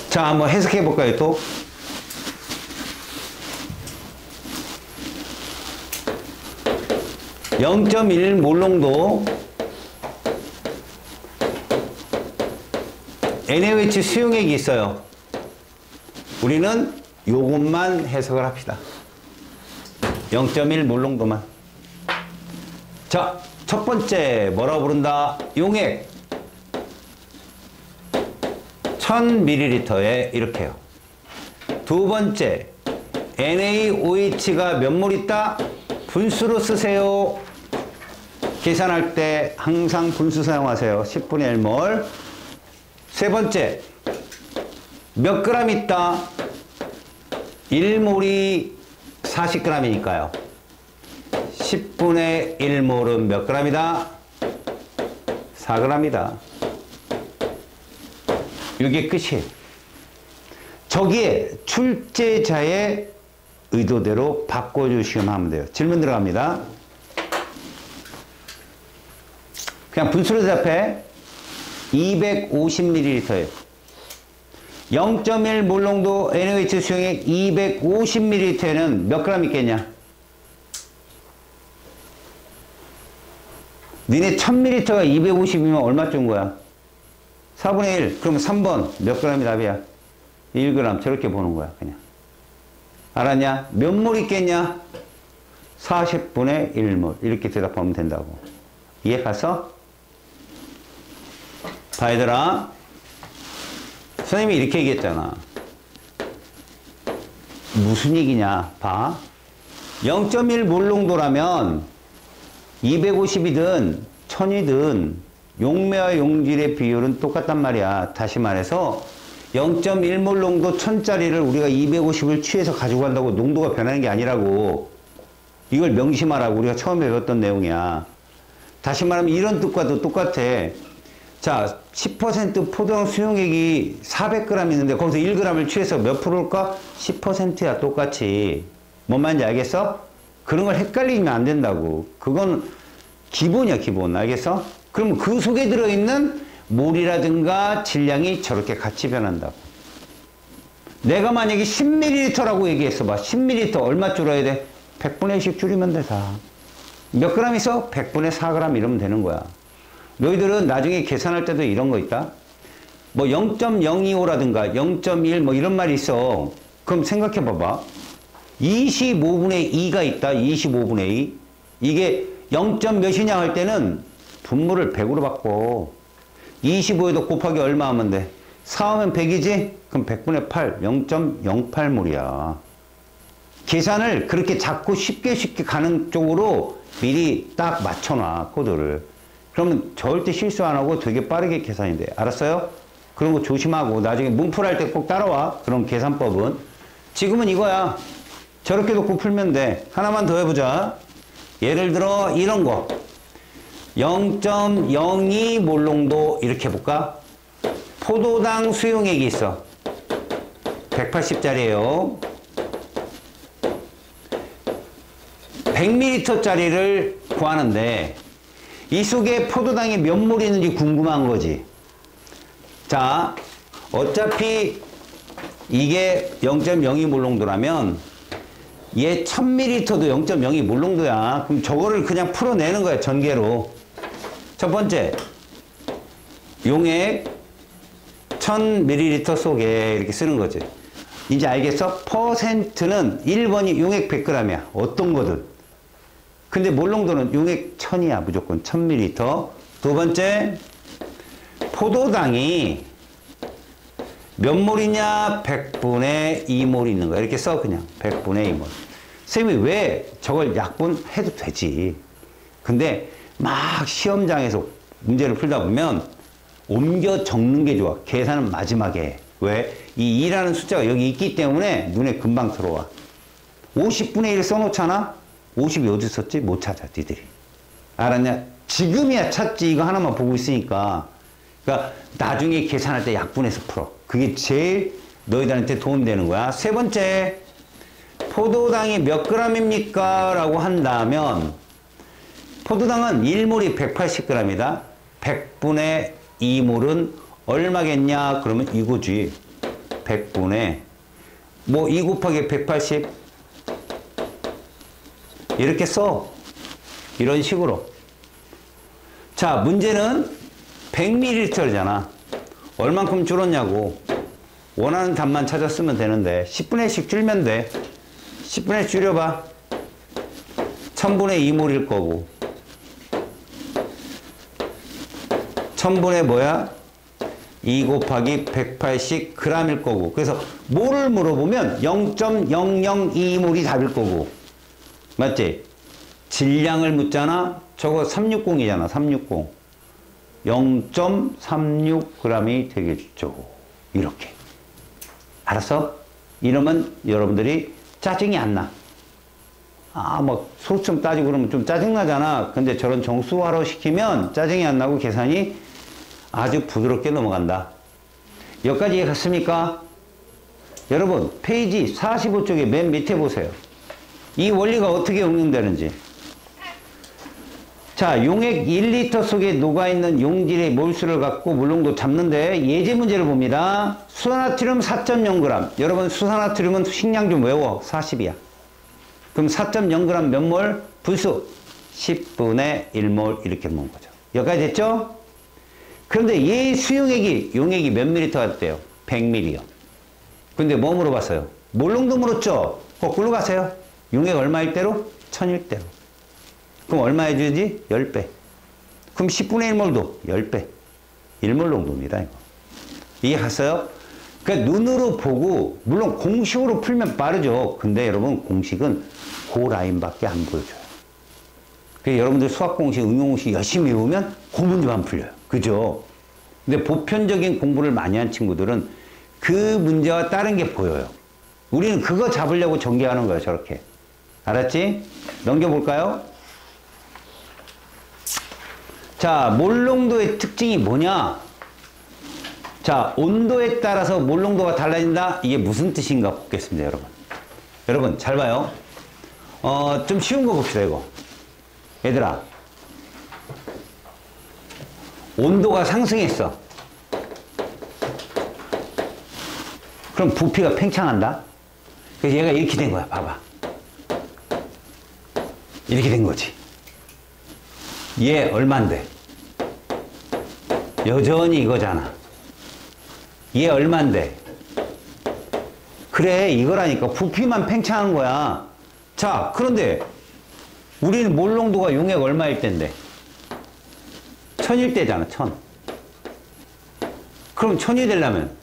자, 한번 해석해 볼까요, 또? 0.1 몰롱도 NaOH 수용액이 있어요. 우리는 요것만 해석을 합시다. 0.1 몰롱도만. 자, 첫 번째 뭐라고 부른다? 용액 1000ml에 이렇게 해요. 두 번째 NaOH가 몇 몰 있다? 분수로 쓰세요. 계산할 때 항상 분수 사용하세요. 10분의 1몰. 세 번째 몇 그램 있다? 1몰이 40g이니까요. 10분의 1몰은 몇 g이다? 4g이다. 이게 끝이에요. 저기에 출제자의 의도대로 바꿔주시면 하면 돼요. 질문 들어갑니다. 그냥 분수로 대답해. 250ml예요. 0.1 몰롱도 NaOH 수용액 250ml에는 몇 그램 있겠냐? 니네 1000ml가 250이면 얼마 준 거야? 4분의 1. 그러면 3번 몇 g이 답이야? 1g. 저렇게 보는 거야 그냥. 알았냐? 몇 몰 있겠냐? 40분의 1몰. 이렇게 대답하면 된다고. 이해 갔어? 봐 얘들아. 선생님이 이렇게 얘기했잖아. 무슨 얘기냐? 봐. 0.1 몰롱도라면 250이든 1000이든 용매와 용질의 비율은 똑같단 말이야. 다시 말해서 0.1 몰롱도 1000짜리를 우리가 250을 취해서 가지고 간다고 농도가 변하는 게 아니라고. 이걸 명심하라고. 우리가 처음에 배웠던 내용이야. 다시 말하면 이런 뜻과도 똑같아. 자, 10% 포도당 수용액이 400g 있는데 거기서 1g을 취해서 몇 프로일까? 10%야 똑같이. 뭔 말인지 알겠어? 그런 걸 헷갈리면 안 된다고. 그건 기본이야 기본. 알겠어? 그럼 그 속에 들어있는 몰이라든가 질량이 저렇게 같이 변한다고. 내가 만약에 10ml라고 얘기했어 봐. 10ml 얼마 줄여야 돼? 100분의 1씩 줄이면 돼 다. 몇 g 있어? 100분의 4g 이러면 되는 거야. 너희들은 나중에 계산할 때도 이런 거 있다? 뭐 0.025라든가 0.1 뭐 이런 말이 있어. 그럼 생각해 봐봐. 25분의 2가 있다. 25분의 2. 이게 0. 몇이냐 할 때는 분모를 100으로 바꿔. 25에도 곱하기 얼마 하면 돼? 4 하면 100이지? 그럼 100분의 8, 0.08몰이야. 계산을 그렇게 자꾸 쉽게 가는 쪽으로 미리 딱 맞춰놔, 코드를. 그러면 절대 실수 안 하고 되게 빠르게 계산이 돼. 알았어요? 그런 거 조심하고 나중에 문풀할 때 꼭 따라와. 그런 계산법은. 지금은 이거야. 저렇게 놓고 풀면 돼. 하나만 더 해보자. 예를 들어 이런 거. 0.02 몰롱도 이렇게 해볼까? 포도당 수용액이 있어. 180짜리예요. 100ml짜리를 구하는데 이 속에 포도당이 몇 몰 있는지 궁금한 거지. 자, 어차피 이게 0.02 몰롱도라면 얘 1000ml도 0.02 몰롱도야. 그럼 저거를 그냥 풀어내는 거야, 전개로. 첫 번째, 용액 1000ml 속에 이렇게 쓰는 거지. 이제 알겠어? 퍼센트는 1번이 용액 100g이야. 어떤 거든. 근데 몰롱도는 용액 1000이야. 무조건 1000ml. 두 번째, 포도당이 몇 몰이냐? 100분의 2몰 있는 거야. 이렇게 써 그냥. 100분의 2몰. 선생님이 왜 저걸 약분해도 되지. 근데 막 시험장에서 문제를 풀다 보면 옮겨 적는 게 좋아. 계산은 마지막에 해. 왜? 이 2라는 숫자가 여기 있기 때문에 눈에 금방 들어와. 50분의 1 써놓잖아? 50이 어디 있었지? 못 찾아, 니들이. 알았냐? 지금이야 찾지. 이거 하나만 보고 있으니까. 그러니까 나중에 계산할 때 약분해서 풀어. 그게 제일 너희들한테 도움되는 거야. 세 번째, 포도당이 몇 g입니까? 라고 한다면 포도당은 1몰이 180g이다. 100분의 2몰은 얼마겠냐? 그러면 이거지. 100분의 뭐 2 곱하기 180 이렇게 써. 이런 식으로. 자, 문제는 100ml잖아. 얼만큼 줄었냐고. 원하는 답만 찾아 쓰면 되는데 10분의 1씩 줄면 돼. 10분의 1 줄여봐. 1000분의 2몰일 거고 1000분의 뭐야? 2 곱하기 180 g일 거고. 그래서 몰을 물어보면 0.002몰이 답일 거고. 맞지? 질량을 묻잖아. 저거 360이잖아. 360. 0.36g이 되겠죠. 이렇게. 알았어? 이러면 여러분들이 짜증이 안 나. 아, 막 소수점 따지고 그러면 좀 짜증나잖아. 근데 저런 정수화로 시키면 짜증이 안 나고 계산이 아주 부드럽게 넘어간다. 여기까지 이해갔습니까? 여러분, 페이지 45쪽에 맨 밑에 보세요. 이 원리가 어떻게 응용되는지. 자, 용액 1리터 속에 녹아있는 용질의 몰수를 갖고 물농도 잡는데 예제 문제를 봅니다. 수산나트륨 4.0g. 여러분, 수산나트륨은 식량 좀 외워. 40이야. 그럼 4.0g 몇 몰? 분수 10분의 1몰 이렇게 먹는 거죠. 여기까지 됐죠? 그런데 얘 수용액이 용액이 몇 밀리터가 됐대요? 100ml요. 근데 뭐 물어봤어요? 몰농도 물었죠? 거꾸로 가세요. 용액 얼마일 대로? 1000일 대로. 그럼 얼마 해주지? 10배. 그럼 10분의 1몰도 10배. 1몰 농도입니다. 이거. 이해 갔어요? 그러니까 눈으로 보고 물론 공식으로 풀면 빠르죠. 근데 여러분 공식은 그 라인밖에 안 보여줘요. 그래서 여러분들 수학 공식, 응용 공식 열심히 외우면 그 문제만 풀려요. 그죠? 근데 보편적인 공부를 많이 한 친구들은 그 문제와 다른 게 보여요. 우리는 그거 잡으려고 전개하는 거예요. 저렇게. 알았지? 넘겨볼까요? 자, 몰농도의 특징이 뭐냐? 자, 온도에 따라서 몰농도가 달라진다? 이게 무슨 뜻인가 보겠습니다, 여러분. 여러분, 잘 봐요. 좀 쉬운 거 봅시다, 이거. 얘들아. 온도가 상승했어. 그럼 부피가 팽창한다? 그래서 얘가 이렇게 된 거야, 봐봐. 이렇게 된 거지. 얘 얼만데? 여전히 이거잖아. 얘 얼만데? 그래, 이거라니까. 부피만 팽창한 거야. 자, 그런데 우리는 몰농도가 용액 얼마일 텐데? 1000일 때잖아, 1000. 그럼 1000이 되려면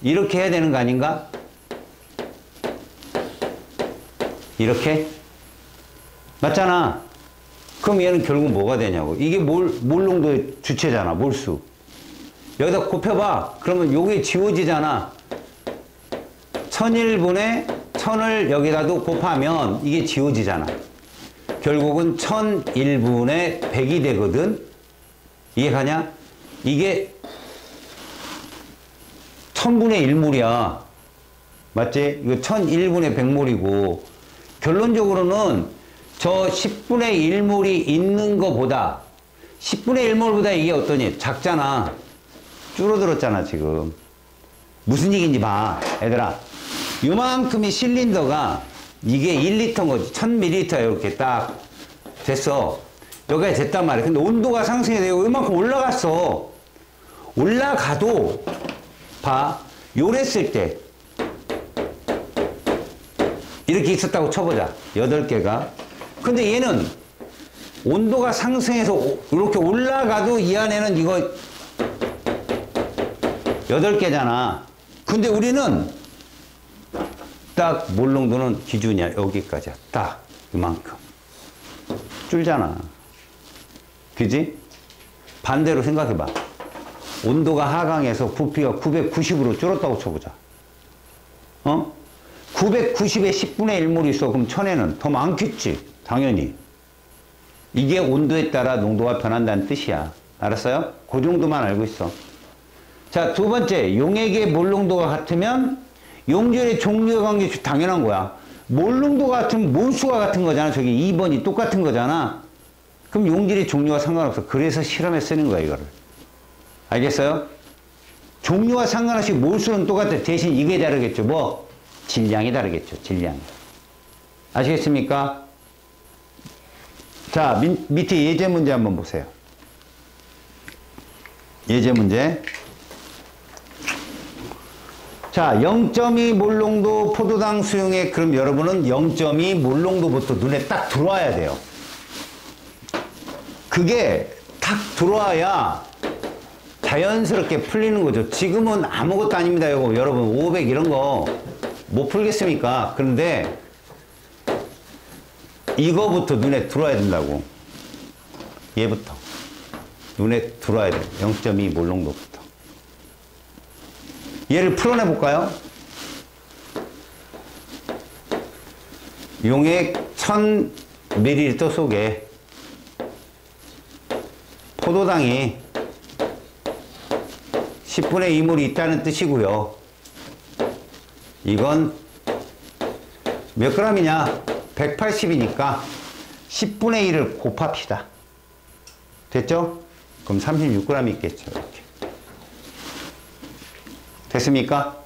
이렇게 해야 되는 거 아닌가? 이렇게? 맞잖아. 그럼 얘는 결국 뭐가 되냐고. 이게 몰농도의 주체잖아, 몰수. 여기다 곱해봐. 그러면 요게 지워지잖아. 1001분의 1000을 여기다도 곱하면 이게 지워지잖아. 결국은 1001분의 100이 되거든. 이해가냐? 이게 1000분의 1몰이야. 맞지? 이거 1001분의 100몰이고 결론적으로는 저 10분의 1몰이 있는 거보다 10분의 1몰보다 이게 어떠니? 작잖아. 줄어들었잖아 지금. 무슨 얘기인지 봐. 얘들아. 요만큼의 실린더가 이게 1리터인 거지. 1000ml 이렇게 딱 됐어. 여기가 됐단 말이야. 근데 온도가 상승이 되고 요만큼 올라갔어. 올라가도 봐. 요랬을 때 이렇게 있었다고 쳐보자. 8개가. 근데 얘는 온도가 상승해서 이렇게 올라가도 이 안에는 이거 8개잖아. 근데 우리는 딱 몰농도는 기준이야. 여기까지야. 딱 이만큼. 줄잖아. 그지? 반대로 생각해봐. 온도가 하강해서 부피가 990으로 줄었다고 쳐보자. 990에 10분의 1몰이 있어. 그럼 1000에는 더 많겠지. 당연히. 이게 온도에 따라 농도가 변한다는 뜻이야. 알았어요? 그 정도만 알고 있어. 자, 두 번째. 용액의 몰농도가 같으면 용질의 종류와 관계 당연한 거야. 몰농도가 같으면 몰수가 같은 거잖아. 저기 2번이 똑같은 거잖아. 그럼 용질의 종류와 상관없어. 그래서 실험에 쓰는 거야, 이거를. 알겠어요? 종류와 상관없이 몰수는 똑같아. 대신 이게 다르겠죠. 뭐? 질량이 다르겠죠. 질량이. 아시겠습니까? 자, 밑에 예제 문제 한번 보세요. 예제 문제. 자, 0.2 몰농도 포도당 수용액. 그럼 여러분은 0.2 몰농도부터 눈에 딱 들어와야 돼요. 그게 딱 들어와야 자연스럽게 풀리는 거죠. 지금은 아무것도 아닙니다. 이거 여러분 500 이런 거 못 풀겠습니까? 그런데 이거부터 눈에 들어와야 된다고. 얘부터 눈에 들어와야 돼요. 0.2 몰농도부터. 얘를 풀어내 볼까요? 용액 1000ml 속에 포도당이 10분의 2몰이 있다는 뜻이고요. 이건 몇 g이냐? 180이니까 10분의 1을 곱합시다. 됐죠? 그럼 36g 있겠죠. 이렇게. 됐습니까?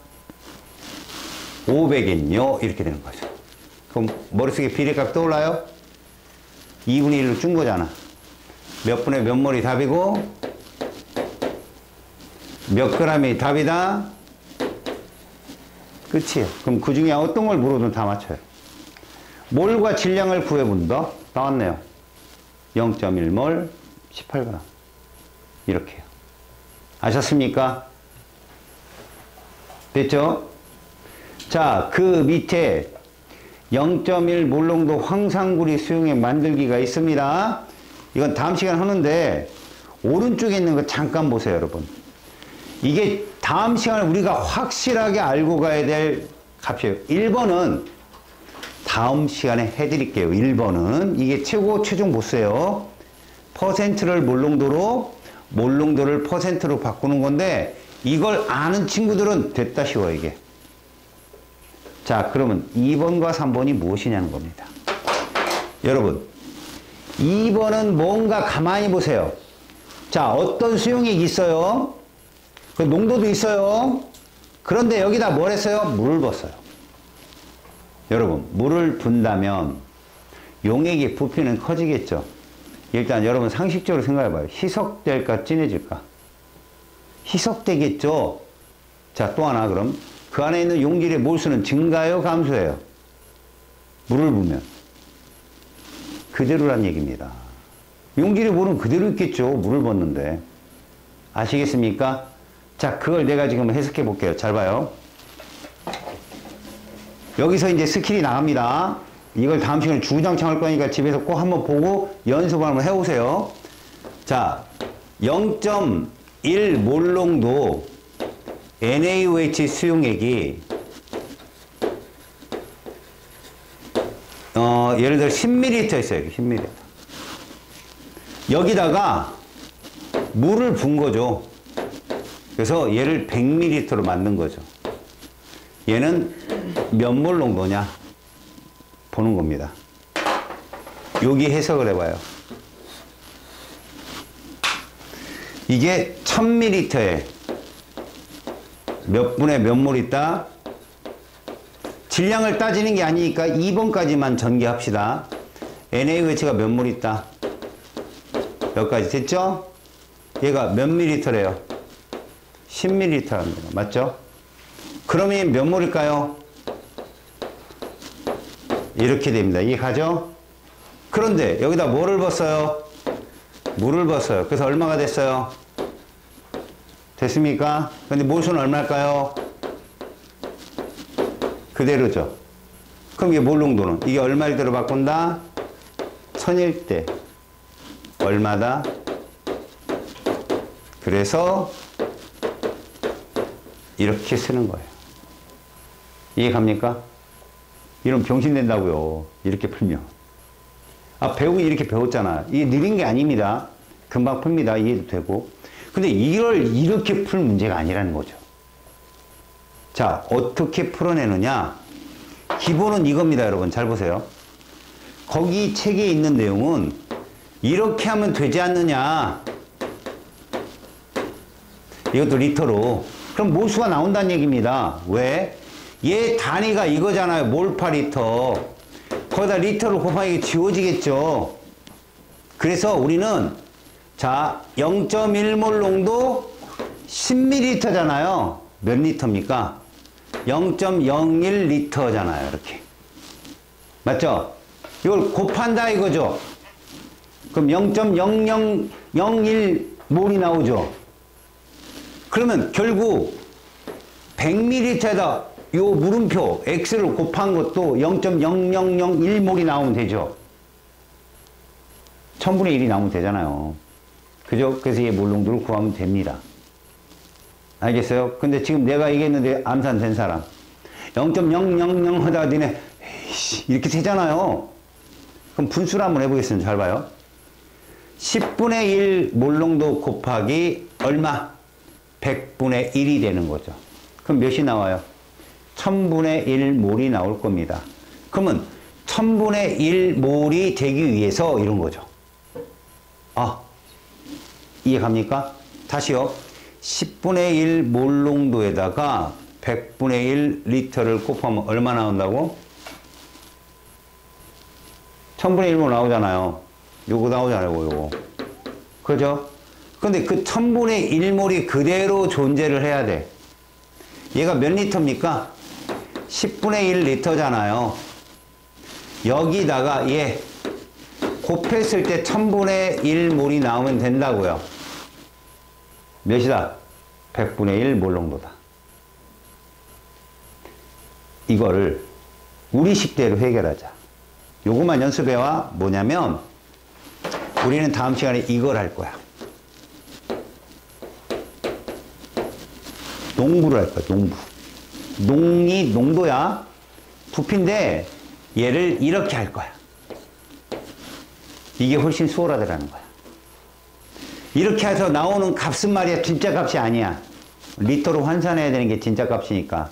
500엔요. 이렇게 되는 거죠. 그럼 머릿속에 비례값 떠올라요? 2분의 1로 준 거잖아. 몇 분의 몇 몰이 답이고 몇 g이 답이다. 끝이에요. 그럼 그 중에 어떤 걸 물어도 다 맞춰요. 몰과 질량을 구해본다. 나왔네요. 0.1몰 18g. 이렇게요. 아셨습니까? 됐죠? 자, 그 밑에 0.1 몰농도 황산구리 수용액 만들기가 있습니다. 이건 다음 시간 하는데 오른쪽에 있는 거 잠깐 보세요, 여러분. 이게 다음 시간에 우리가 확실하게 알고 가야 될 값이에요. 1번은 다음 시간에 해드릴게요. 1번은 이게 최종 보세요. 퍼센트를 몰농도로, 몰농도를 퍼센트로 바꾸는 건데 이걸 아는 친구들은 됐다 쉬워 이게. 자, 그러면 2번과 3번이 무엇이냐는 겁니다. 여러분 2번은 뭔가 가만히 보세요. 자, 어떤 수용액이 있어요. 그 농도도 있어요. 그런데 여기다 뭘 했어요? 물을 붓어요. 여러분 물을 붓다면 용액의 부피는 커지겠죠. 일단 여러분 상식적으로 생각해봐요. 희석될까 진해질까? 희석되겠죠. 자, 또 하나 그럼 그 안에 있는 용질의 몰수는 증가요 감소해요? 물을 부으면 그대로란 얘기입니다. 용질의 몰은 그대로 있겠죠. 물을 붓는데. 아시겠습니까? 자, 그걸 내가 지금 해석해 볼게요. 잘 봐요. 여기서 이제 스킬이 나갑니다. 이걸 다음 시간에 주구장창 할 거니까 집에서 꼭 한번 보고 연습을 한번 해오세요. 자, 0.1 몰농도 NaOH 수용액이 예를 들어 10ml 있어요. 10ml. 여기다가 물을 분 거죠. 그래서 얘를 100ml로 만든 거죠. 얘는 몇 몰 농도냐 보는 겁니다. 여기 해석을 해봐요. 이게 1000ml에 몇 분의 몇 몰 있다? 질량을 따지는 게 아니니까 2번까지만 전개합시다. NaOH가 몇 몰 있다? 여기까지 됐죠? 얘가 몇 밀리터래요? 10ml랍니다. 맞죠? 그러면 몇 몰일까요? 이렇게 됩니다. 이게 가죠? 그런데 여기다 뭐를 붓어요? 물을 붓어요. 그래서 얼마가 됐어요? 됐습니까? 근데 몰수는 얼마일까요? 그대로죠. 그럼 이게 몰농도는? 이게 얼마일 때로 바꾼다? 1000일 때. 얼마다? 그래서 이렇게 쓰는 거예요. 이해 갑니까? 이러면 병신 된다고요. 이렇게 풀면. 아, 배우긴 이렇게 배웠잖아. 이게 느린 게 아닙니다. 금방 풉니다. 이해도 되고. 근데 이걸 이렇게 풀 문제가 아니라는 거죠. 자, 어떻게 풀어내느냐? 기본은 이겁니다, 여러분. 잘 보세요. 거기 책에 있는 내용은 이렇게 하면 되지 않느냐? 이것도 리터로. 그럼 몰수가 나온다는 얘기입니다. 왜? 얘 단위가 이거잖아요. 몰파리터. 거기다 리터로 곱하기 지워지겠죠. 그래서 우리는 자 0.1몰 농도 10ml잖아요. 몇 리터입니까? 0.01리터잖아요. 이렇게. 맞죠? 이걸 곱한다 이거죠. 그럼 0.0001몰이 나오죠. 그러면 결국 100ml에다 요 물음표 X를 곱한 것도 0.0001몰이 나오면 되죠. 1000분의 1이 나오면 되잖아요. 그죠? 그래서 얘 몰농도를 구하면 됩니다. 알겠어요? 근데 지금 내가 얘기했는데 암산 된 사람 0.000 하다가 니네 에이씨 이렇게 되잖아요. 그럼 분수를 한번 해보겠습니다. 잘 봐요. 10분의 1 몰농도 곱하기 얼마? 100분의 1이 되는 거죠. 그럼 몇이 나와요? 1000분의 1몰이 나올 겁니다. 그러면 1000분의 1몰이 되기 위해서 이런 거죠. 아, 이해 갑니까? 다시요. 10분의 1 몰농도에다가 100분의 1 리터를 곱하면 얼마 나온다고? 1000분의 1몰 나오잖아요. 요거 나오잖아요. 요거. 그죠? 근데 그 1000분의 1몰이 그대로 존재를 해야 돼. 얘가 몇 리터입니까? 10분의 1 리터잖아요. 여기다가 얘 곱했을 때 1000분의 1몰이 나오면 된다고요. 몇이다? 100분의 1 몰농도다. 이거를 우리식대로 해결하자. 요것만 연습해와. 뭐냐면 우리는 다음 시간에 이걸 할 거야. 농부를 할 거야. 농부. 농이 농도야. 부피인데 얘를 이렇게 할 거야. 이게 훨씬 수월하더라는 거야. 이렇게 해서 나오는 값은 말이야 진짜 값이 아니야. 리터로 환산해야 되는 게 진짜 값이니까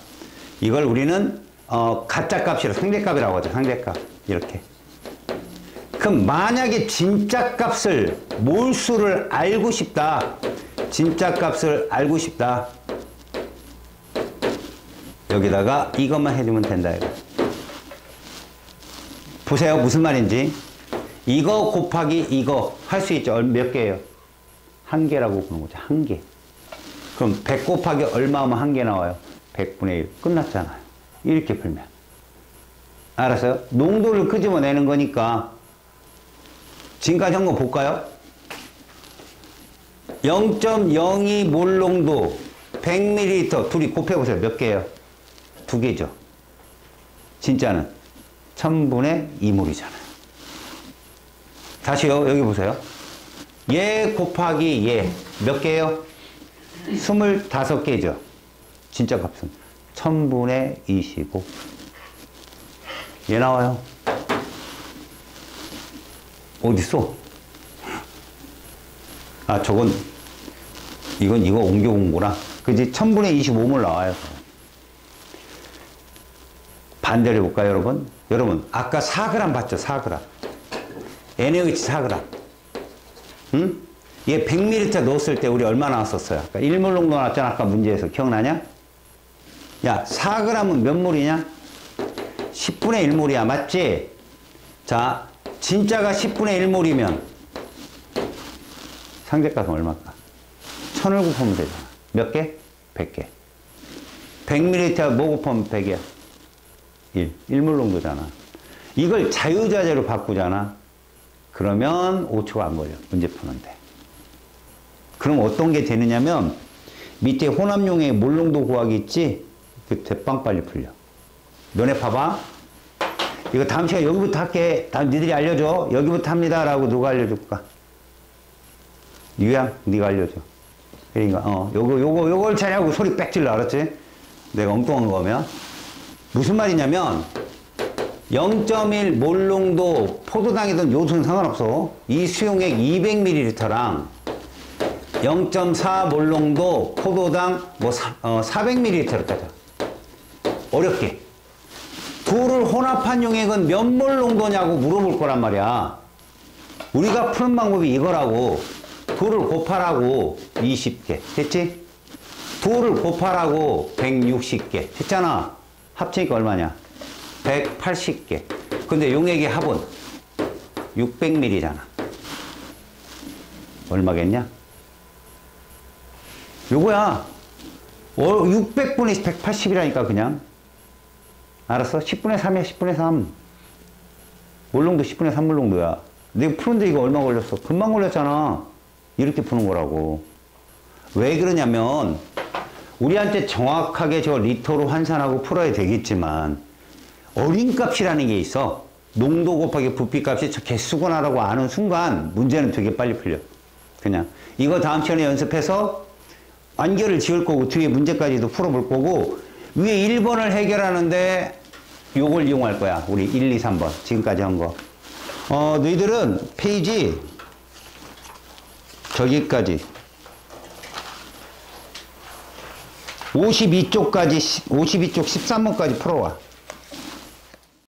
이걸 우리는 가짜 값이라 상대값이라고 하죠. 상대값. 이렇게. 그럼 만약에 진짜 값을 몰수를 알고 싶다. 진짜 값을 알고 싶다. 여기다가 이것만 해주면 된다. 이거. 보세요. 무슨 말인지. 이거 곱하기 이거 할 수 있죠. 몇 개예요? 한 개라고 보는 거죠. 한 개. 그럼 100 곱하기 얼마 하면 한 개 나와요? 100분의 1. 끝났잖아요. 이렇게 풀면. 알았어요? 농도를 끄집어내는 거니까 지금까지 한 거 볼까요? 0.02 몰농도 100ml 둘이 곱해보세요. 몇 개예요? 두 개죠. 진짜는 1000분의 2몰이잖아요. 다시요. 여기 보세요. 얘 곱하기 얘 몇 개예요? 25개죠. 진짜 값은 1000분의 25. 얘 나와요. 어딨어? 아, 저건 이거 옮겨온 거라. 그지? 1000분의 25몰 나와요. 반대로 해볼까요, 여러분? 여러분, 아까 4g 봤죠? 4g. NaOH 4g. 응? 얘 100ml 넣었을 때 우리 얼마 나왔었어요? 아까 1몰 농도 나왔잖아. 아까 문제에서. 기억나냐? 야, 4g은 몇 몰이냐? 10분의 1몰이야. 맞지? 자, 진짜가 10분의 1몰이면 상대값은 얼마일까? 1000을 곱하면 되잖아. 몇 개? 100개. 100ml 뭐 곱하면 100이야? 1몰 농도잖아. 이걸 자유자재로 바꾸잖아. 그러면 5초가 안 걸려. 문제 푸는데. 그럼 어떤 게 되느냐면 밑에 혼합용의 몰농도 구하기 있지? 그 대빵 빨리 풀려. 너네 봐봐. 이거 다음 시간에 여기부터 할게. 다음 니들이 알려줘. 여기부터 합니다. 라고 누가 알려줄까? 유양, 네가 알려줘. 그러니까 요걸 차리하고 소리 빽 질러. 알았지? 내가 엉뚱한 거면. 무슨 말이냐면 0.1 몰농도 포도당이든 요소는 상관없어. 이 수용액 200ml랑 0.4 몰농도 포도당 뭐 400ml를 가져. 어렵게. 둘을 혼합한 용액은 몇 몰 농도냐고 물어볼 거란 말이야. 우리가 푸는 방법이 이거라고. 둘을 곱하라고 20개. 됐지? 둘을 곱하라고 160개. 했잖아. 합치니까 얼마냐? 180개. 근데 용액의 합은 600ml잖아. 얼마겠냐? 요거야. 600분의 180이라니까 그냥. 알았어? 10분의 3이야. 10분의 3. 몰롱도 10분의 3 몰롱도야. 내가 푸는데 이거 얼마 걸렸어? 금방 걸렸잖아. 이렇게 푸는 거라고. 왜 그러냐면 우리한테 정확하게 저 리터로 환산하고 풀어야 되겠지만 어림값이라는 게 있어. 농도 곱하기 부피값이 저 개수구나라고 아는 순간 문제는 되게 빨리 풀려. 그냥 이거 다음 시간에 연습해서 완결을 지을 거고 뒤에 문제까지도 풀어볼 거고 위에 1번을 해결하는데 요걸 이용할 거야. 우리 1, 2, 3번 지금까지 한 거. 너희들은 페이지 저기까지 52쪽까지 52쪽 13번까지 풀어와.